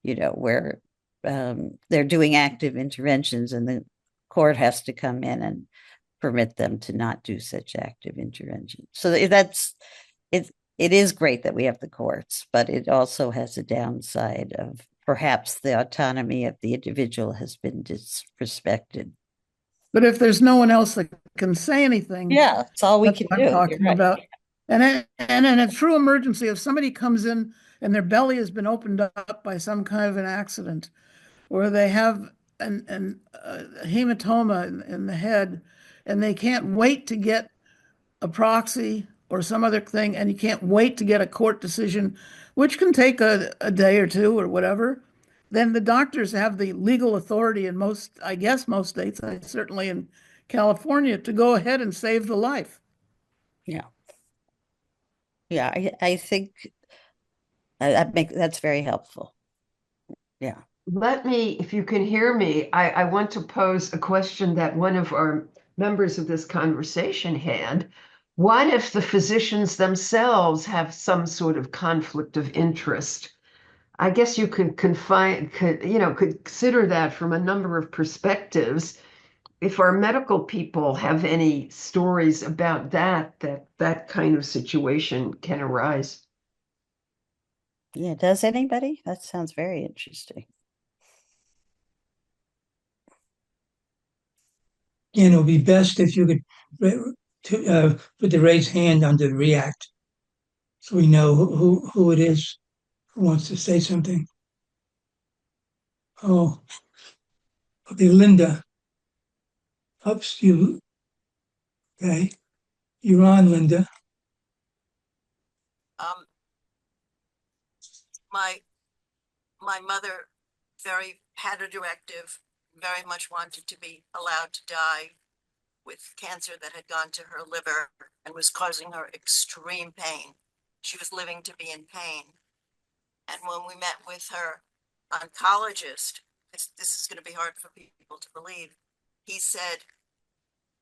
where they're doing active interventions and the court has to come in and permit them to not do such active interventions. So it is great that we have the courts, but it also has a downside of perhaps the autonomy of the individual has been disrespected. But if there's no one else that can say anything, yeah, that's all we can what do. I'm talking about. And in a true emergency, if somebody comes in and their belly has been opened up by some kind of an accident, or they have a hematoma in the head, and they can't wait to get a proxy or some other thing, and you can't wait to get a court decision, which can take a day or two or whatever, then the doctors have the legal authority in most states, certainly in California, to go ahead and save the life. Yeah. Yeah, I think that's very helpful. Yeah. Let me, if you can hear me, I want to pose a question that one of our members of this conversation had. What if the physicians themselves have some sort of conflict of interest? I guess you could consider that from a number of perspectives. If our medical people have any stories about that kind of situation can arise. Yeah, does anybody? That sounds very interesting. It would be best if you could put the raised hand under the react, so we know who it is who wants to say something. Oh, okay, Linda. Oops, you. Okay, you're on, Linda. My mother had a directive, very much wanted to be allowed to die with cancer that had gone to her liver and was causing her extreme pain. She was living to be in pain. And when we met with her oncologist, this is going to be hard for people to believe, he said,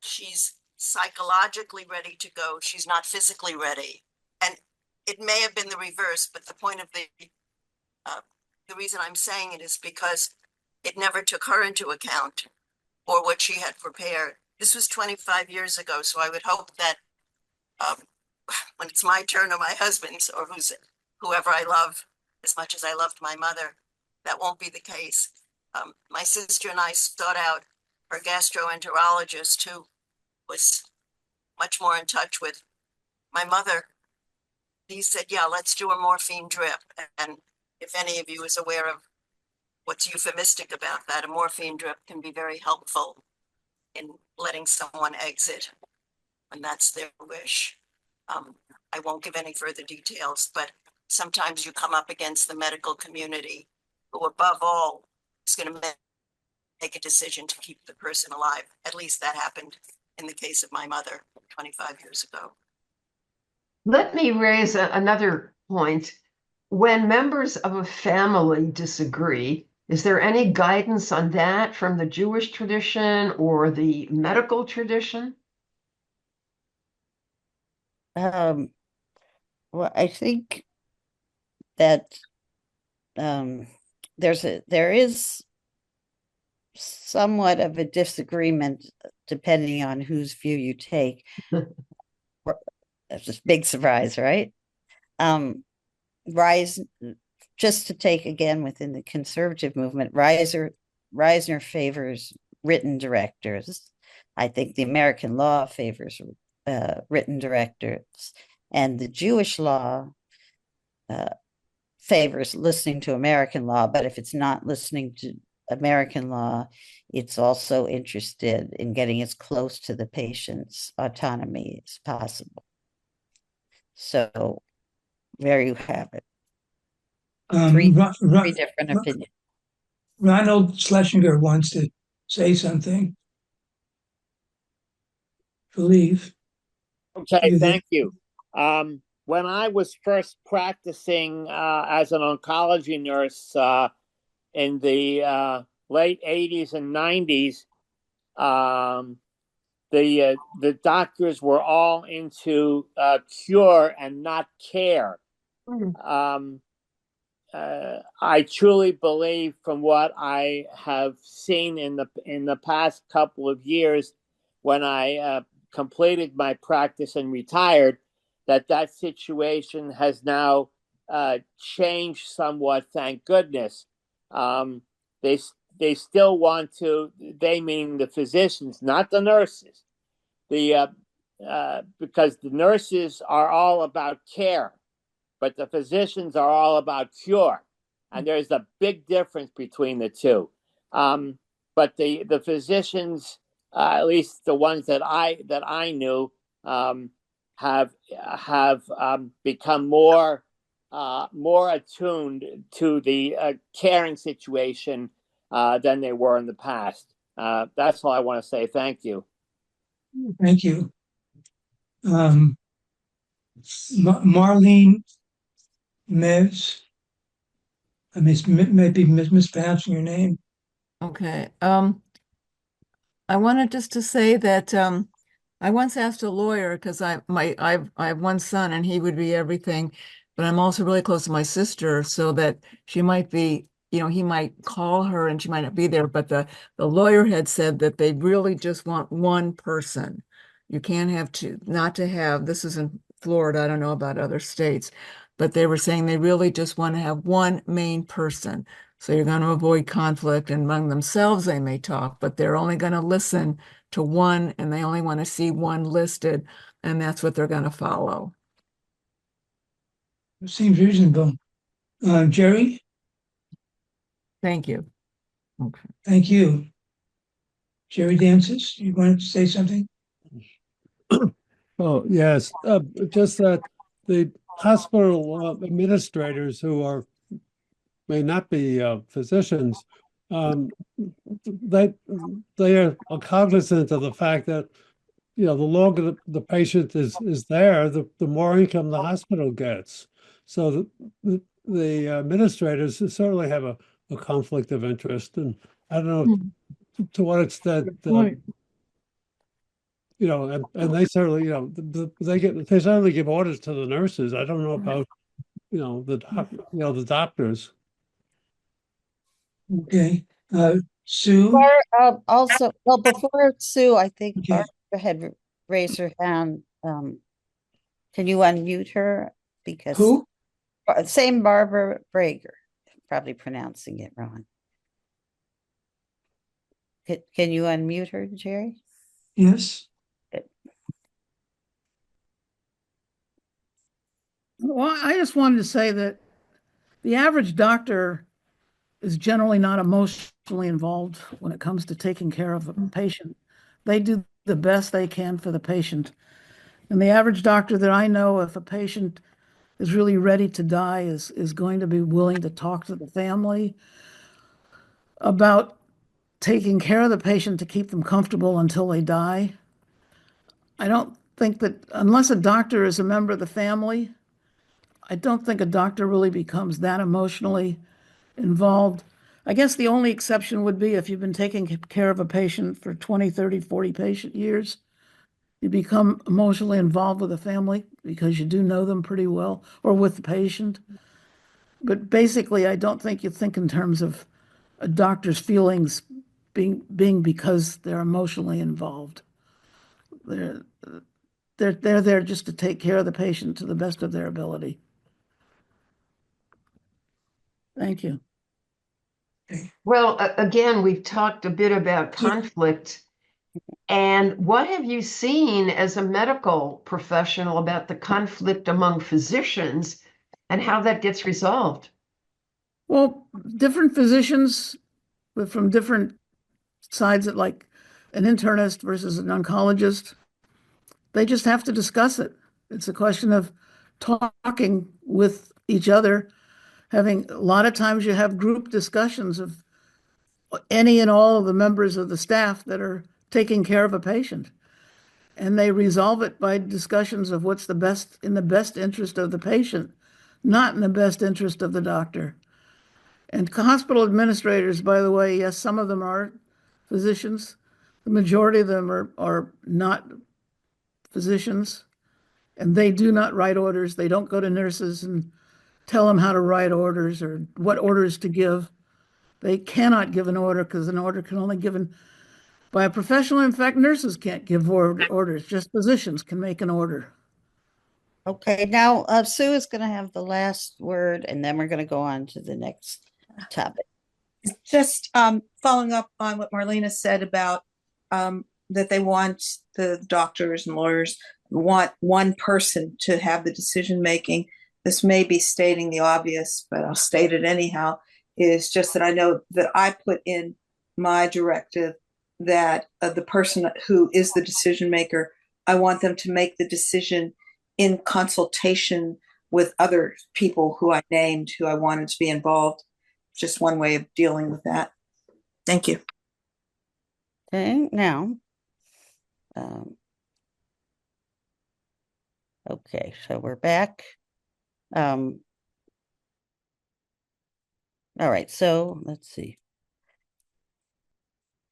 she's psychologically ready to go. She's not physically ready. And it may have been the reverse, but the point of the reason I'm saying it is because it never took her into account or what she had prepared. This was 25 years ago, so I would hope that when it's my turn or my husband's or whoever I love as much as I loved my mother, that won't be the case. My sister and I sought out her gastroenterologist, who was much more in touch with my mother. He said, yeah, let's do a morphine drip. And if any of you is aware of what's euphemistic about that, a morphine drip can be very helpful in letting someone exit when that's their wish. I won't give any further details, but sometimes you come up against the medical community who, above all, is going to make a decision to keep the person alive. At least that happened in the case of my mother. 25 years ago. Let me raise another point. When members of a family disagree, is there any guidance on that from the Jewish tradition or the medical tradition? Well, I think that there is somewhat of a disagreement depending on whose view you take. That's just big surprise, right? Rise, just to take again within the conservative movement, Reisner favors written directives. I think the American law favors written directives, and the Jewish law favors listening to American law. But if it's not listening to American law, it's also interested in getting as close to the patient's autonomy as possible. So there you have it. Three different opinions. Ronald Schlesinger wants to say something. Believe. Okay, thank you. When I was first practicing as an oncology nurse in the late 80s and 90s, the doctors were all into cure and not care. I truly believe, from what I have seen in the past couple of years, when I completed my practice and retired, that situation has now changed somewhat. Thank goodness. They still want to. They meaning the physicians, not the nurses. Because the nurses are all about care, but the physicians are all about cure, and there's a big difference between the two. But the physicians, at least the ones that I knew, have become more attuned to the caring situation than they were in the past. That's all I want to say. Thank you. Thank you. Marlene Mevs. I may be mispronouncing your name. Okay. I wanted just to say that I once asked a lawyer, because I have one son and he would be everything, but I'm also really close to my sister, so that she might be, he might call her and she might not be there. But the lawyer had said that they really just want one person. You can't have two, not to have, this is in Florida, I don't know about other states, but they were saying they really just want to have one main person. So you're going to avoid conflict, and among themselves they may talk, but they're only going to listen to one, and they only want to see one listed, and that's what they're going to follow. It seems reasonable. Jerry? Thank you. Okay. Thank you. Jerry Dancis, you wanted to say something? Oh, yes. Just that the hospital administrators who may not be physicians, they are cognizant of the fact that the longer the patient is there, the more income the hospital gets. So the administrators certainly have a conflict of interest, and I don't know to what extent. And they certainly, they certainly give orders to the nurses. I don't know about, the doctors. Okay. Sue? Also, well, before Sue, I think Okay. Barbara had raised her hand. Can you unmute her? Because Who? Same Barbara Brager, probably pronouncing it wrong. Can you unmute her, Jerry? Yes. Well, I just wanted to say that the average doctor is generally not emotionally involved when it comes to taking care of a patient. They do the best they can for the patient. And the average doctor that I know, if a patient is really ready to die, is going to be willing to talk to the family about taking care of the patient to keep them comfortable until they die. I don't think that unless a doctor is a member of the family, I don't think a doctor really becomes that emotionally involved. I guess the only exception would be if you've been taking care of a patient for 20, 30, 40 patient years, you become emotionally involved with the family because you do know them pretty well, or with the patient. But basically, I don't think you think in terms of a doctor's feelings being because they're emotionally involved. They're they're there just to take care of the patient to the best of their ability. Thank you. Well, again, we've talked a bit about conflict. And what have you seen as a medical professional about the conflict among physicians and how that gets resolved? Well, different physicians from different sides, that like an internist versus an oncologist, they just have to discuss it. It's a question of talking with each other, having a lot of times you have group discussions of any and all of the members of the staff that are taking care of a patient. And they resolve it by discussions of what's the best in the best interest of the patient, not in the best interest of the doctor. And hospital administrators, by the way, yes, some of them are physicians. The majority of them are not physicians, and they do not write orders. They don't go to nurses and tell them how to write orders or what orders to give. They cannot give an order because an order can only be given by a professional. In fact, nurses can't give orders, just physicians can make an order. Okay, now Sue is going to have the last word, and then we're going to go on to the next topic. Just following up on what Marlena said about that they want the doctors and lawyers want one person to have the decision making. This may be stating the obvious, but I'll state it anyhow, is just that I know that I put in my directive that the person who is the decision maker, I want them to make the decision in consultation with other people who I named, who I wanted to be involved. Just one way of dealing with that. Thank you. Okay, now, okay, so we're back. All right, so let's see.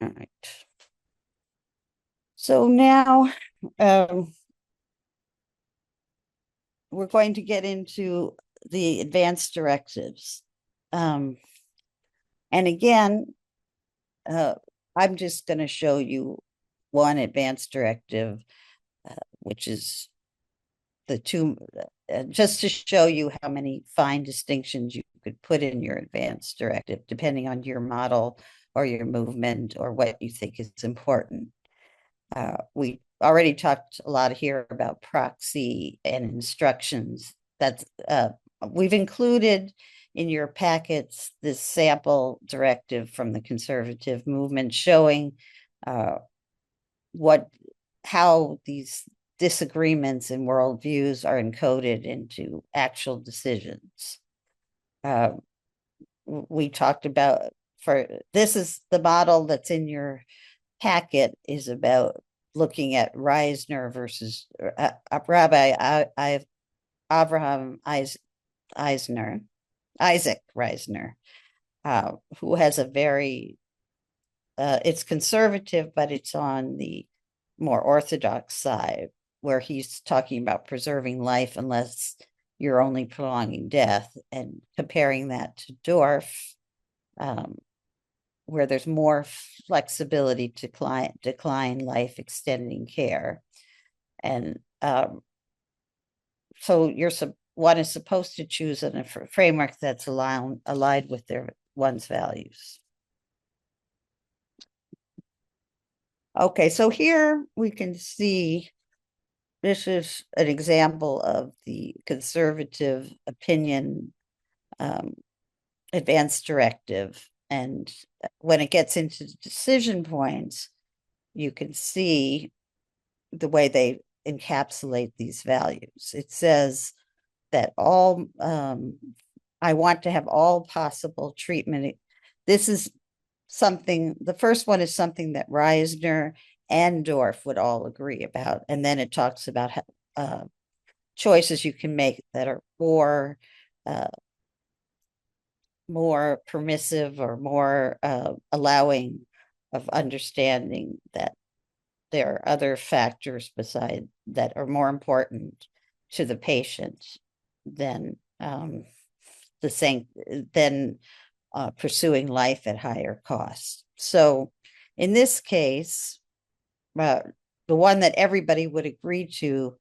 All right. So now we're going to get into the advanced directives. And again, I'm just going to show you one advanced directive, which is the two, just to show you how many fine distinctions you could put in your advanced directive, depending on your model or your movement or what you think is important. We already talked a lot here about proxy and instructions. That's we've included in your packets this sample directive from the conservative movement showing how these disagreements and worldviews are encoded into actual decisions. We talked about, this is the model that's in your packet, is about looking at Reisner versus Rabbi Avraham Isaac Reisner, who has a very, it's conservative, but it's on the more orthodox side, where he's talking about preserving life unless you're only prolonging death, and comparing that to Dorff, where there's more flexibility to decline life extending care. And so one is supposed to choose a framework that's aligned with one's values. Okay, so here we can see, this is an example of the conservative opinion advanced directive. And when it gets into decision points, you can see the way they encapsulate these values. It says that I want to have all possible treatment. This is something, the first one is something that Reisner and Dorff would all agree about. And then it talks about choices you can make that are more permissive or more allowing of understanding that there are other factors beside that are more important to the patient than pursuing life at higher cost. So in this case, the one that everybody would agree to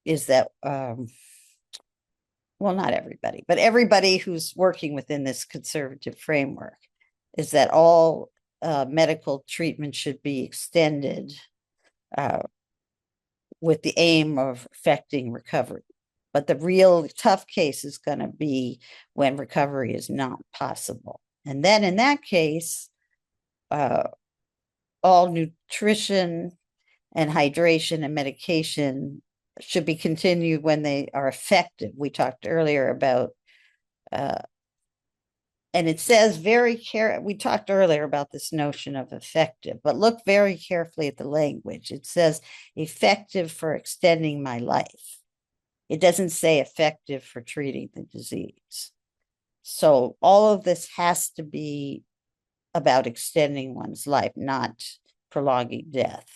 is that, well, not everybody, but everybody who's working within this conservative framework, is that all medical treatment should be extended with the aim of affecting recovery. But the real tough case is going to be when recovery is not possible. And then in that case, all nutrition and hydration and medication should be continued when they are effective. We talked earlier about, and it says we talked earlier about this notion of effective, but look very carefully at the language. It says effective for extending my life. It doesn't say effective for treating the disease. So all of this has to be about extending one's life, not prolonging death.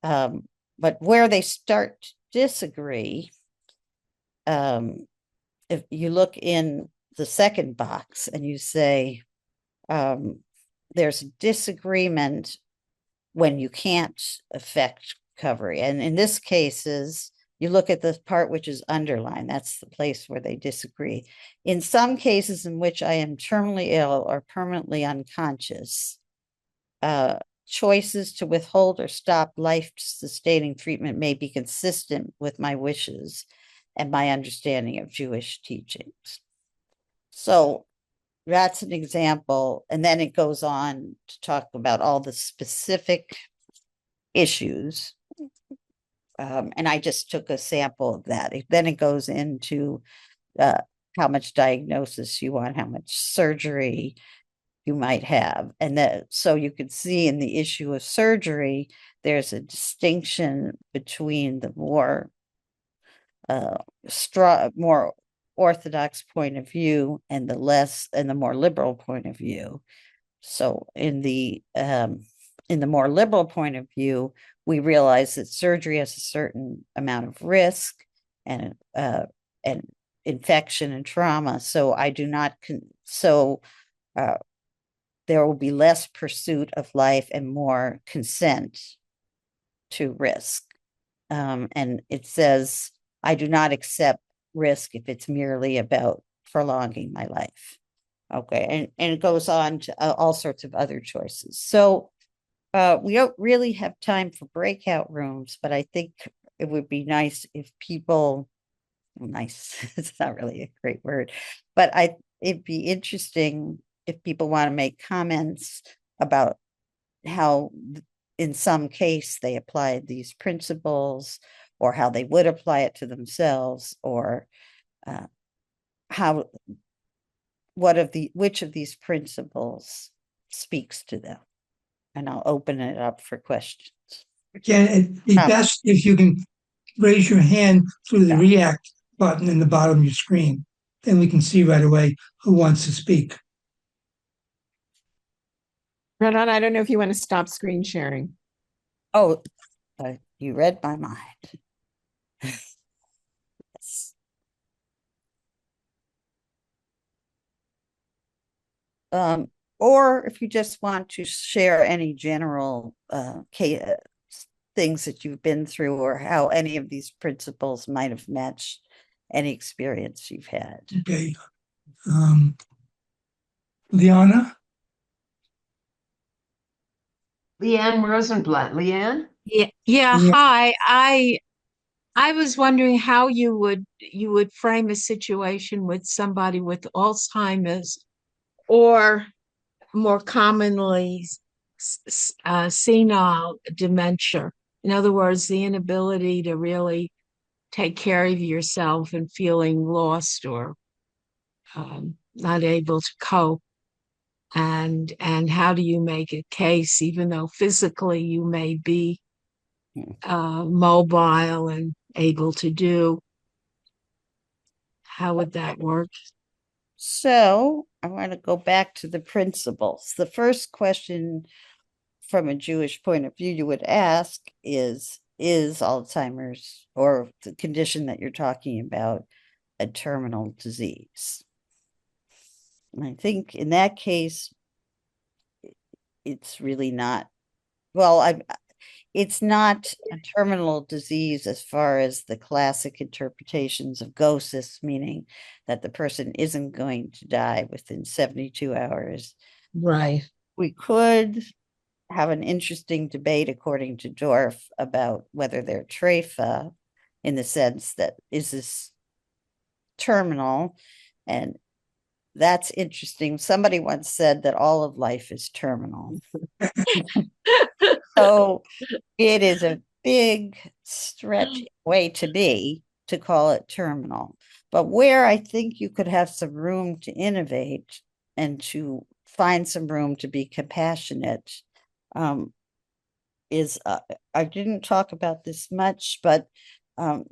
But where they start to disagree, if you look in the second box and you say there's a disagreement when you can't affect recovery. And in this cases, you look at the part which is underlined. That's the place where they disagree. In some cases in which I am terminally ill or permanently unconscious, choices to withhold or stop life-sustaining treatment may be consistent with my wishes and my understanding of Jewish teachings. So that's an example. And then it goes on to talk about all the specific issues. And I just took a sample of that. Then it goes into how much diagnosis you want, how much surgery you might have. And so you could see in the issue of surgery, there's a distinction between the more orthodox point of view and the more liberal point of view. So in the more liberal point of view, we realize that surgery has a certain amount of risk and infection and trauma. So there will be less pursuit of life and more consent to risk. And it says, I do not accept risk if it's merely about prolonging my life. Okay, and it goes on to all sorts of other choices. So we don't really have time for breakout rooms, but I think it would be nice if people, nice, it's not really a great word, but it'd be interesting if people want to make comments about how in some case they applied these principles or how they would apply it to themselves, or which of these principles speaks to them. And I'll open it up for questions. Again, it'd be best if you can raise your hand through the react button in the bottom of your screen. Then we can see right away who wants to speak. Renan, I don't know if you want to stop screen sharing. Oh, you read my mind. Yes. Or if you just want to share any general things that you've been through, or how any of these principles might have matched any experience you've had. Okay. Liana? Leanne Rosenblatt. Leanne? Yeah. Hi. I was wondering how you would frame a situation with somebody with Alzheimer's, or more commonly senile dementia. In other words, the inability to really take care of yourself and feeling lost or not able to cope. and how do you make a case, even though physically you may be mobile and able to do? How would that work? So I want to go back to the principles. The first question from a Jewish point of view you would ask is Alzheimer's, or the condition that you're talking about, a terminal disease? And I think in that case, it's really not, well, it's not a terminal disease as far as the classic interpretations of ghosts, meaning that the person isn't going to die within 72 hours. Right. We could have an interesting debate, according to Dorff, about whether they're treifa, in the sense that is this terminal? And that's interesting. Somebody once said that all of life is terminal. So it is a big stretch way to be to call it terminal. But where I think you could have some room to innovate and to find some room to be compassionate is I didn't talk about this much, but I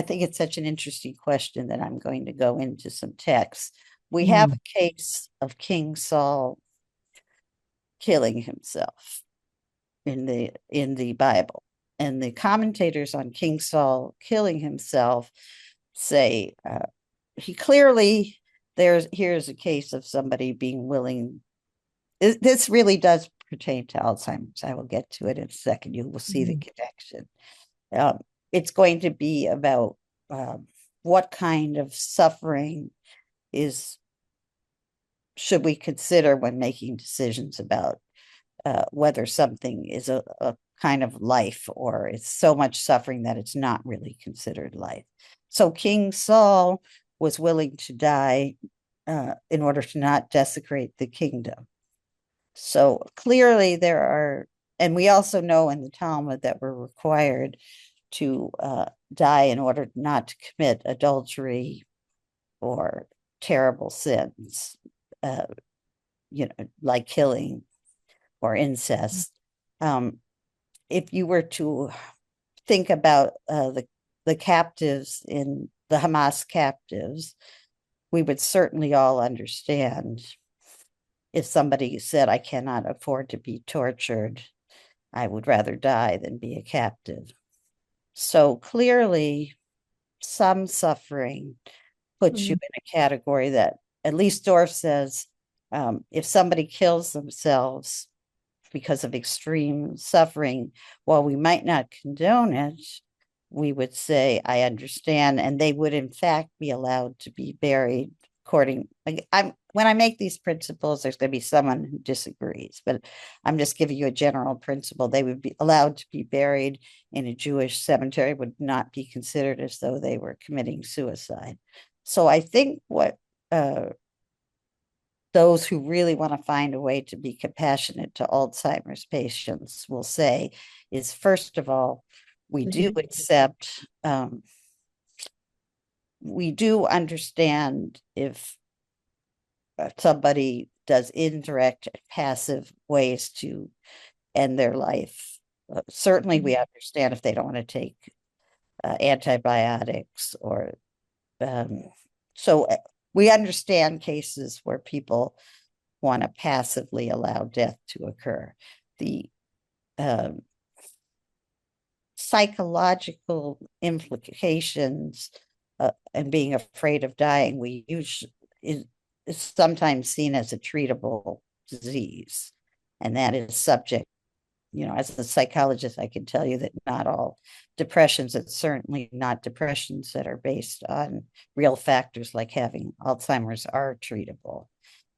think it's such an interesting question that I'm going to go into some text. We have a case of King Saul killing himself in the Bible. And the commentators on King Saul killing himself say he clearly, here's a case of somebody being willing. This really does pertain to Alzheimer's. I will get to it in a second. You will see the connection. It's going to be about what kind of suffering should we consider when making decisions about whether something is a kind of life, or it's so much suffering that it's not really considered life. So King Saul was willing to die in order to not desecrate the kingdom. So clearly there are, and we also know in the Talmud that we're required to die in order not to commit adultery or terrible sins, like killing or incest. If you were to think about the captives, in the Hamas captives, we would certainly all understand if somebody said, I cannot afford to be tortured, I would rather die than be a captive. So clearly, some suffering puts you in a category that, at least Dorff says, if somebody kills themselves because of extreme suffering, while we might not condone it, we would say, I understand, and they would in fact be allowed to be buried according. When I make these principles, there's going to be someone who disagrees, but I'm just giving you a general principle. They would be allowed to be buried in a Jewish cemetery, would not be considered as though they were committing suicide. So I think what those who really want to find a way to be compassionate to Alzheimer's patients will say is, first of all, we do accept, we do understand if somebody does indirect, passive ways to end their life. Certainly we understand if they don't want to take antibiotics, or so we understand cases where people want to passively allow death to occur. The psychological implications and being afraid of dying, we usually is sometimes seen as a treatable disease, and that is subject. As a psychologist, I can tell you that not all depressions, it's certainly not depressions that are based on real factors like having Alzheimer's, are treatable.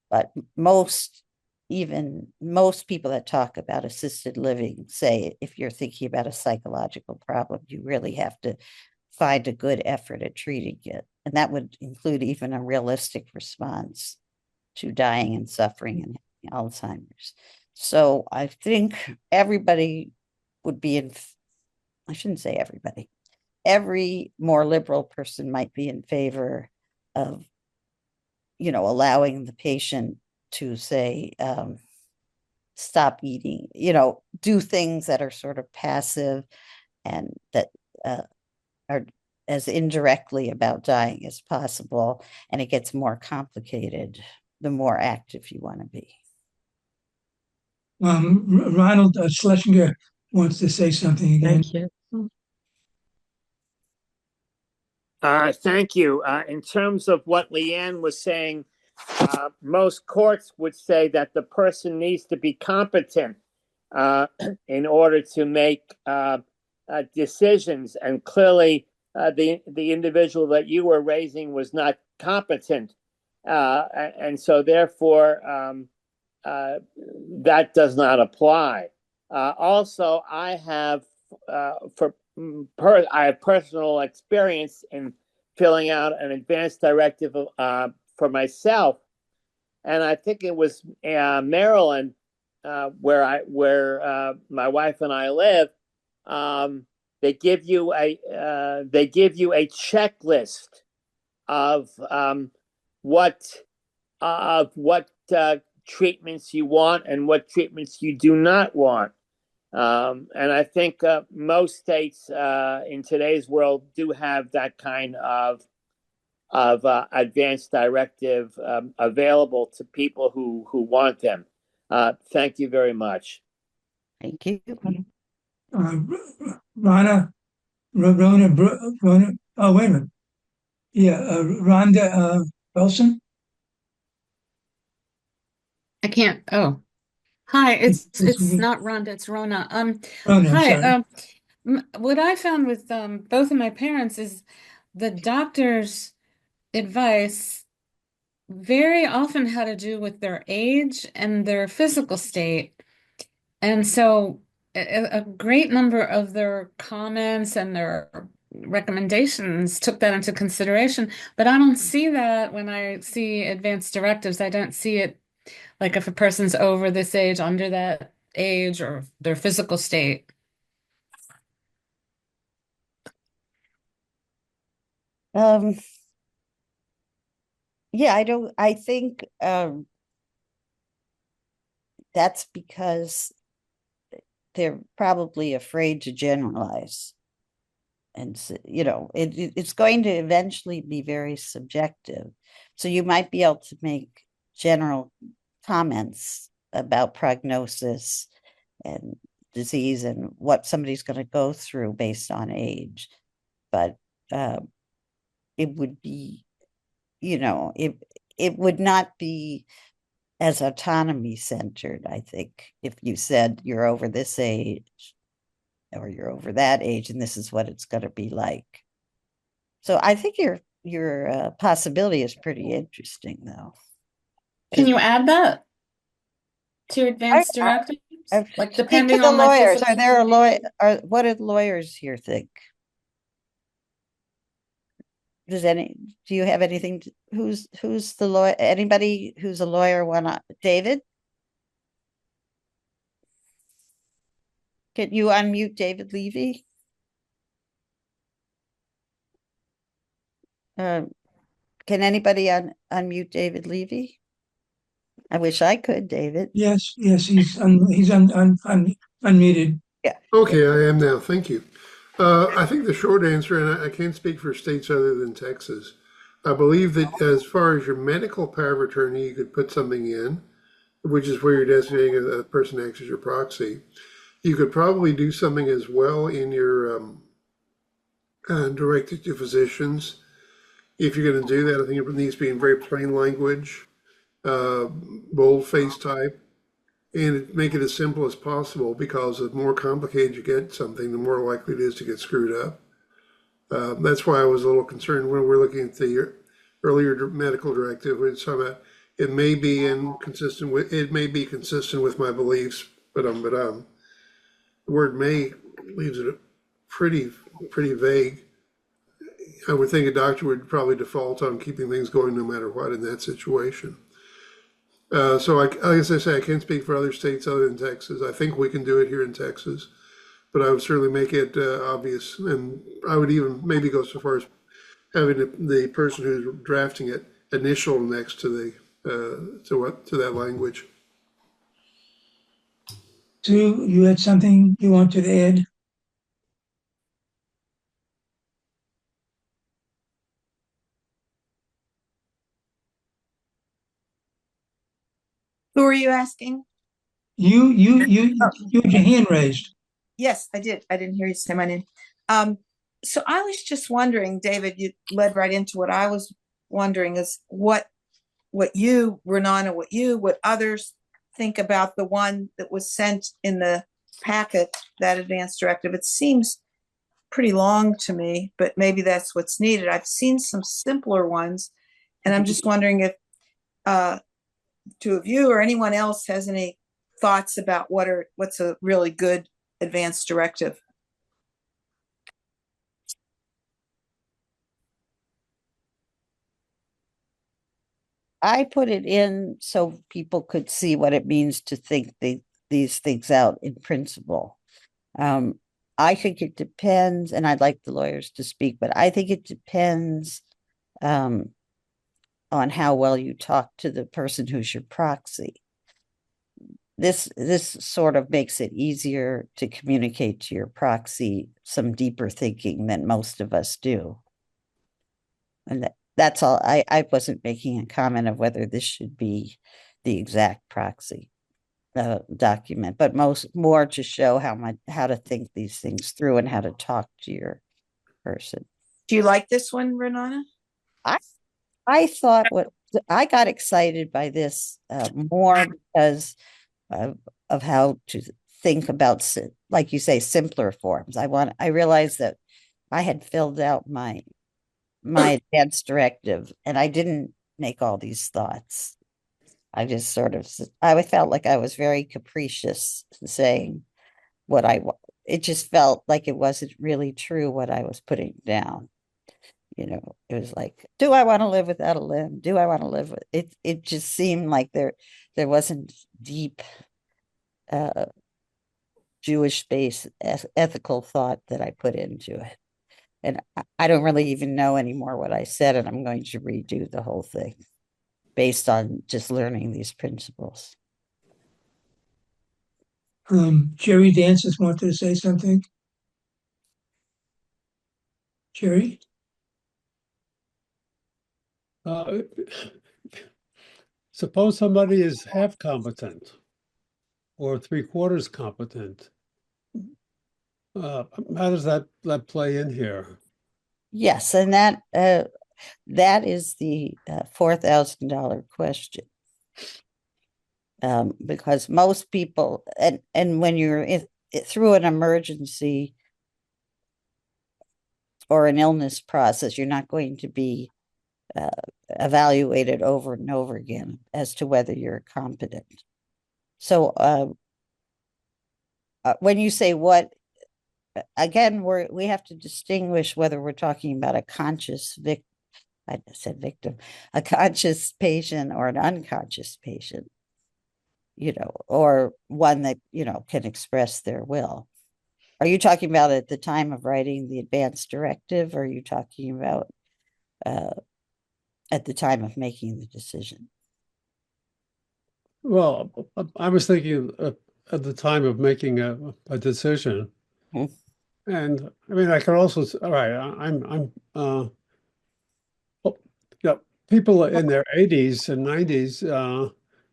But most people that talk about assisted living say, if you're thinking about a psychological problem, you really have to find a good effort at treating it. And that would include even a realistic response to dying and suffering and Alzheimer's. So I think everybody would be I shouldn't say everybody, every more liberal person might be in favor of, allowing the patient to say, stop eating, do things that are sort of passive and that are as indirectly about dying as possible. And it gets more complicated the more active you want to be. Ronald Schlesinger wants to say something again. Thank you. Thank you. In terms of what Leanne was saying, most courts would say that the person needs to be competent in order to make decisions. And clearly, the individual that you were raising was not competent. And so therefore, that does not apply. Also, I have personal experience in filling out an advance directive for myself, and I think it was Maryland, where my wife and I live. They give you a checklist of what treatments you want and what treatments you do not want. And I think most states in today's world do have that kind of advance directive available to people who want them. Thank you very much. Thank you. Rona, oh, wait a minute. Yeah, Rhonda Wilson. I can't. Oh, hi. It's not Rhonda. It's Rona. Rona, Hi. sorry. What I found with both of my parents is the doctor's advice very often had to do with their age and their physical state. And so a great number of their comments and their recommendations took that into consideration. But I don't see that when I see advanced directives. I don't see it like if a person's over this age, under that age, or their physical state. Yeah, I think that's because they're probably afraid to generalize. And, it's going to eventually be very subjective. So you might be able to make general comments about prognosis and disease and what somebody's going to go through based on age. But it would be, it would not be as autonomy centered, I think, if you said you're over this age or you're over that age and this is what it's going to be like. So I think your possibility is pretty interesting, though. Can you add that to advanced directives? Like depending to the on my lawyers, physical are there a lawyer? What do lawyers here think? Do you have anything? Who's the lawyer? Anybody who's a lawyer David? Can you unmute David Levy? Can anybody unmute David Levy? I wish I could, David. Yes, he's unmuted. Yeah. Okay, I am now. Thank you. I think the short answer, and I can't speak for states other than Texas, I believe that as far as your medical power of attorney, you could put something in, which is where you're designating a person acts as your proxy. You could probably do something as well in your directed to physicians. If you're going to do that, I think it needs to be in very plain language, bold-face type, and make it as simple as possible, because the more complicated you get something, the more likely it is to get screwed up. That's why I was a little concerned when we're looking at the earlier medical directive. It may be consistent with my beliefs, but the word "may" leaves it pretty vague. I would think a doctor would probably default on keeping things going no matter what in that situation. So as I say, I can't speak for other states other than Texas. I think we can do it here in Texas, but I would certainly make it obvious. And I would even maybe go so far as having the person who's drafting it initial next to to that language. Sue, you had something you wanted to add? Who are you asking? You had your hand raised. Yes, I did. I didn't hear you say my name. So I was just wondering, David, you led right into what I was wondering is what you, Renana, what others think about the one that was sent in the packet, that advance directive. It seems pretty long to me, but maybe that's what's needed. I've seen some simpler ones, and I'm just wondering if two of you or anyone else has any thoughts about what's a really good advance directive. I put it in so people could see what it means to think these things out in principle. I think it depends, and I'd like the lawyers to speak, but I think it depends on how well you talk to the person who's your proxy. This sort of makes it easier to communicate to your proxy some deeper thinking than most of us do. And that's all. I wasn't making a comment of whether this should be the exact proxy document, but more to show how to think these things through and how to talk to your person. Do you like this one, Renana? I thought I got excited by this more because of how to think about, like you say, simpler forms. I realized that I had filled out my advance directive and I didn't make all these thoughts. I just I felt like I was very capricious saying what it just felt like it wasn't really true what I was putting down. It was like, do I want to live without a limb? Do I want to live with it? It just seemed like there wasn't deep Jewish-based ethical thought that I put into it. And I don't really even know anymore what I said, and I'm going to redo the whole thing based on just learning these principles. Jerry Dances wanted to say something. Jerry? Suppose somebody is half competent or 3/4 competent. How does that play in here? Yes, and that is the $4,000 question. Because most people, and when you're through an emergency or an illness process, you're not going to be evaluated over and over again as to whether you're competent. So when you say what, again, we have to distinguish whether we're talking about a conscious victim, I said victim, a conscious patient or an unconscious patient, or one that, can express their will. Are you talking about at the time of writing the advance directive, or are you talking about at the time of making the decision? Well, I was thinking at the time of making a decision. And I mean, I could also, all right, people in their 80s and 90s,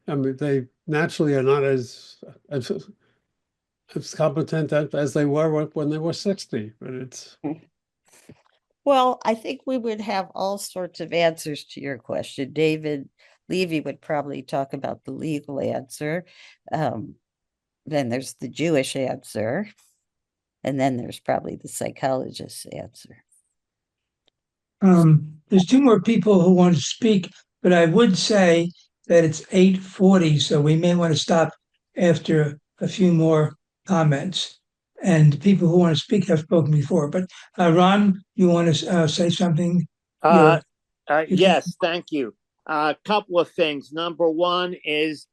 I mean, they naturally are not as competent as they were when they were 60, but it's. Well, I think we would have all sorts of answers to your question. David Levy would probably talk about the legal answer. Then there's the Jewish answer. And then there's probably the psychologist's answer. There's two more people who want to speak, but I would say that it's 8:40, so we may want to stop after a few more comments. And people who want to speak have spoken before. But Ron, you want to say something? Yes, thank you. A couple of things. Number one is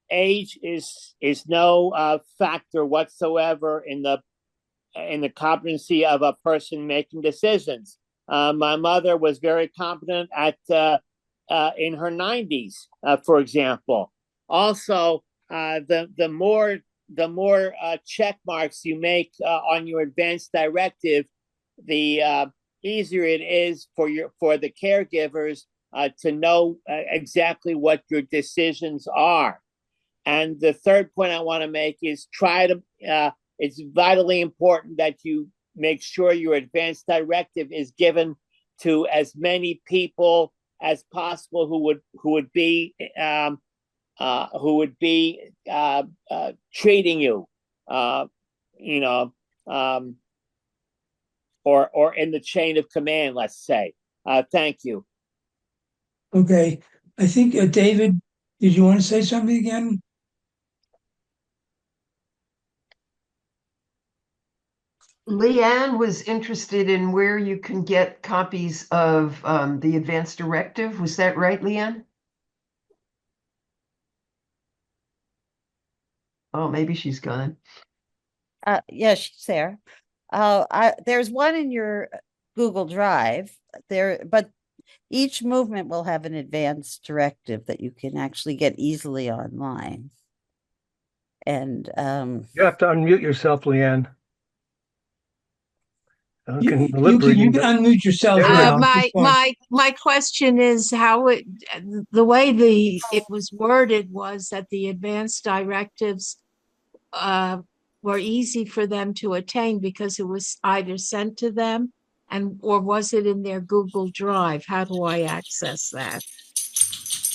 age is no factor whatsoever in the competency of a person making decisions. My mother was very competent at in her 90s, for example. Also, the more check marks you make on your advance directive, the easier it is for the caregivers to know exactly what your decisions are. And the third point I want to make is it's vitally important that you make sure your advance directive is given to as many people as possible who would be treating you, or in the chain of command, let's say. Thank you. Okay. I think, David, did you want to say something again? Leanne was interested in where you can get copies of the advance directive. Was that right, Leanne? Oh, maybe she's gone. Yeah, she's there. There's one in your Google Drive there, but each movement will have an advance directive that you can actually get easily online. And You have to unmute yourself, Leanne. You can unmute yourself now. My question is the way it was worded was that the advance directives were easy for them to attain because it was either sent to them or was it in their Google Drive? How do I access that?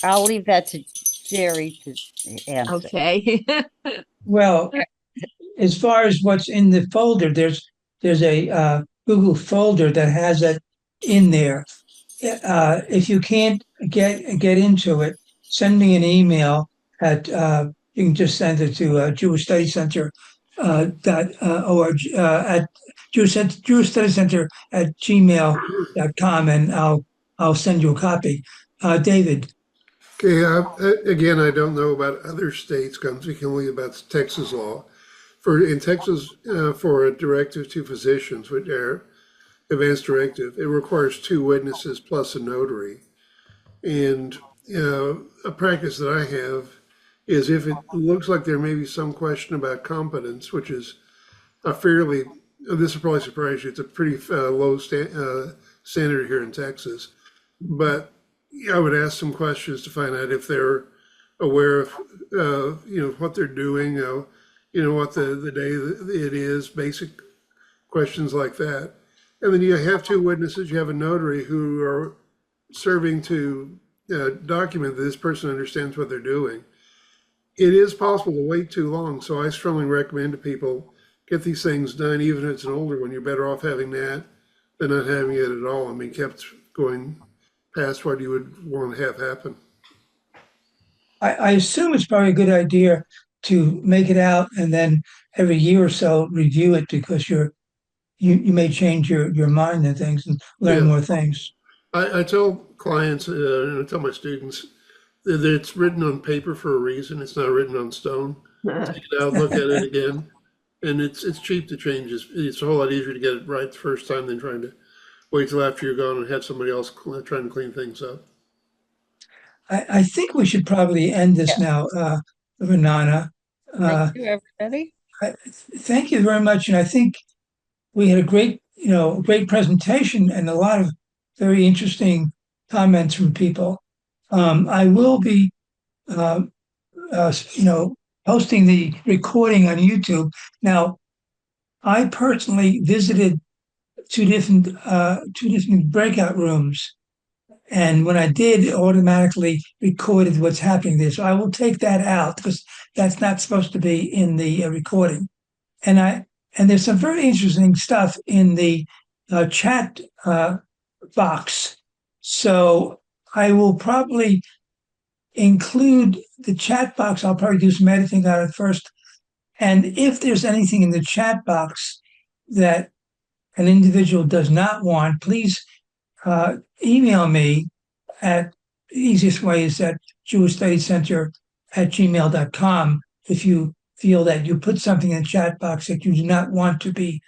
I'll leave that to Jerry to answer. Okay. Well, as far as what's in the folder, there's a Google folder that has it in there. If you can't get into it, send me an email at you can just send it to Jewish Study Center .org at Jewish Study Center at gmail.com, and I'll send you a copy. David. Okay. Again, I don't know about other states. I'm speaking only about Texas law. In Texas, for a directive to physicians, which are advanced directive, it requires 2 witnesses plus a notary. And a practice that I have is if it looks like there may be some question about competence, which is this will probably surprise you, it's a pretty low standard here in Texas. But I would ask some questions to find out if they're aware of what they're doing, what the day it is, basic questions like that. And then you have 2 witnesses, you have a notary who are serving to document that this person understands what they're doing. It is possible to wait too long, so I strongly recommend to people get these things done, even if it's an older one. You're better off having that than not having it at all. I mean, kept going past what you would want to have happen. I assume it's probably a good idea to make it out and then every year or so review it, because you may change your mind and things and learn more things. I tell clients, and I tell my students that it's written on paper for a reason. It's not written on stone. Take it out, look at it again, and it's cheap to change. It's a whole lot easier to get it right the first time than trying to wait till after you're gone and have somebody else trying to clean things up. I think we should probably end this now, Renana. Thank you, everybody. Thank you very much, and I think we had a great presentation and a lot of very interesting comments from people. I will be, posting the recording on YouTube. Now, I personally visited two different breakout rooms, and when I did, it automatically recorded what's happening there. So I will take that out because that's not supposed to be in the recording. And there's some very interesting stuff in the chat box. So I will probably include the chat box. I'll probably do some editing on it first. And if there's anything in the chat box that an individual does not want, please email me at the easiest way is at jewishstudycenter@gmail.com if you feel that you put something in the chat box that you do not want to be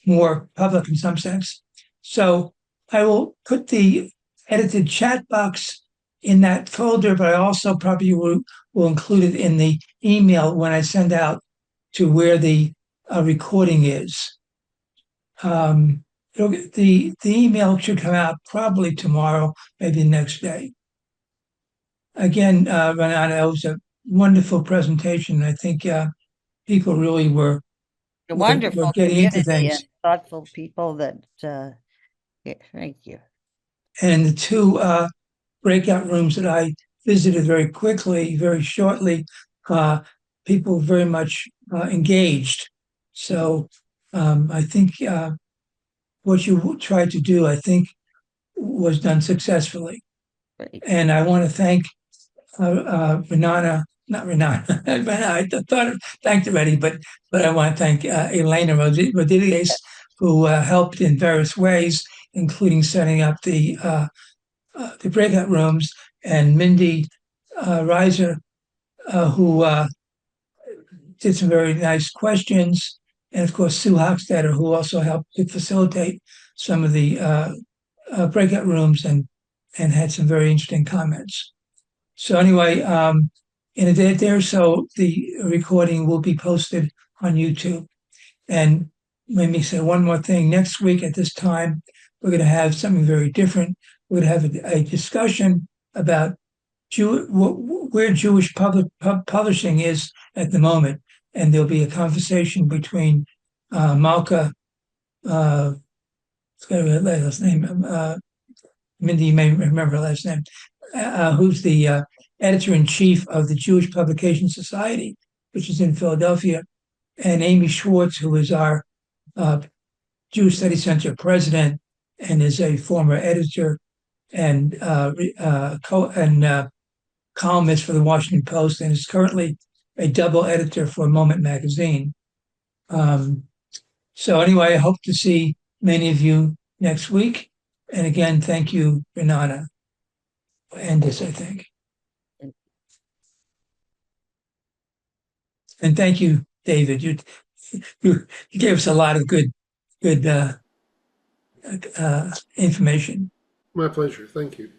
more public in some sense. So I will put the edited chat box in that folder, but I also probably will include it in the email when I send out to where the recording is. The email should come out probably tomorrow, maybe the next day. Again, Renata, it was a wonderful presentation. I think people really were wonderful getting into community things. and thoughtful people that, yeah, thank you. And the two breakout rooms that I visited very quickly, very shortly, people very much engaged. So I think what you tried to do, I think, was done successfully. Right. And I want to thank Renata, not Renata, I thought I thanked already, but I want to thank Elena Rodriguez, who helped in various ways, including setting up the breakout rooms, and Mindy Reiser, who did some very nice questions, and of course Sue Hochstetter, who also helped to facilitate some of the breakout rooms and had some very interesting comments. So anyway, in a day or so, the recording will be posted on YouTube. And let me say one more thing. Next week at this time, we're going to have something very different. We're going to have a discussion about where Jewish publishing is at the moment. And there'll be a conversation between Malka, it's got a last name, Mindy, you may remember her last name, who's the editor-in-chief of the Jewish Publication Society, which is in Philadelphia, and Amy Schwartz, who is our Jewish Studies Center president and is a former editor and columnist for the Washington Post, and is currently a double editor for Moment Magazine. So anyway, I hope to see many of you next week. And again, thank you, Renata. We'll end this, I think. And thank you, David. You gave us a lot of good information. My pleasure. Thank you.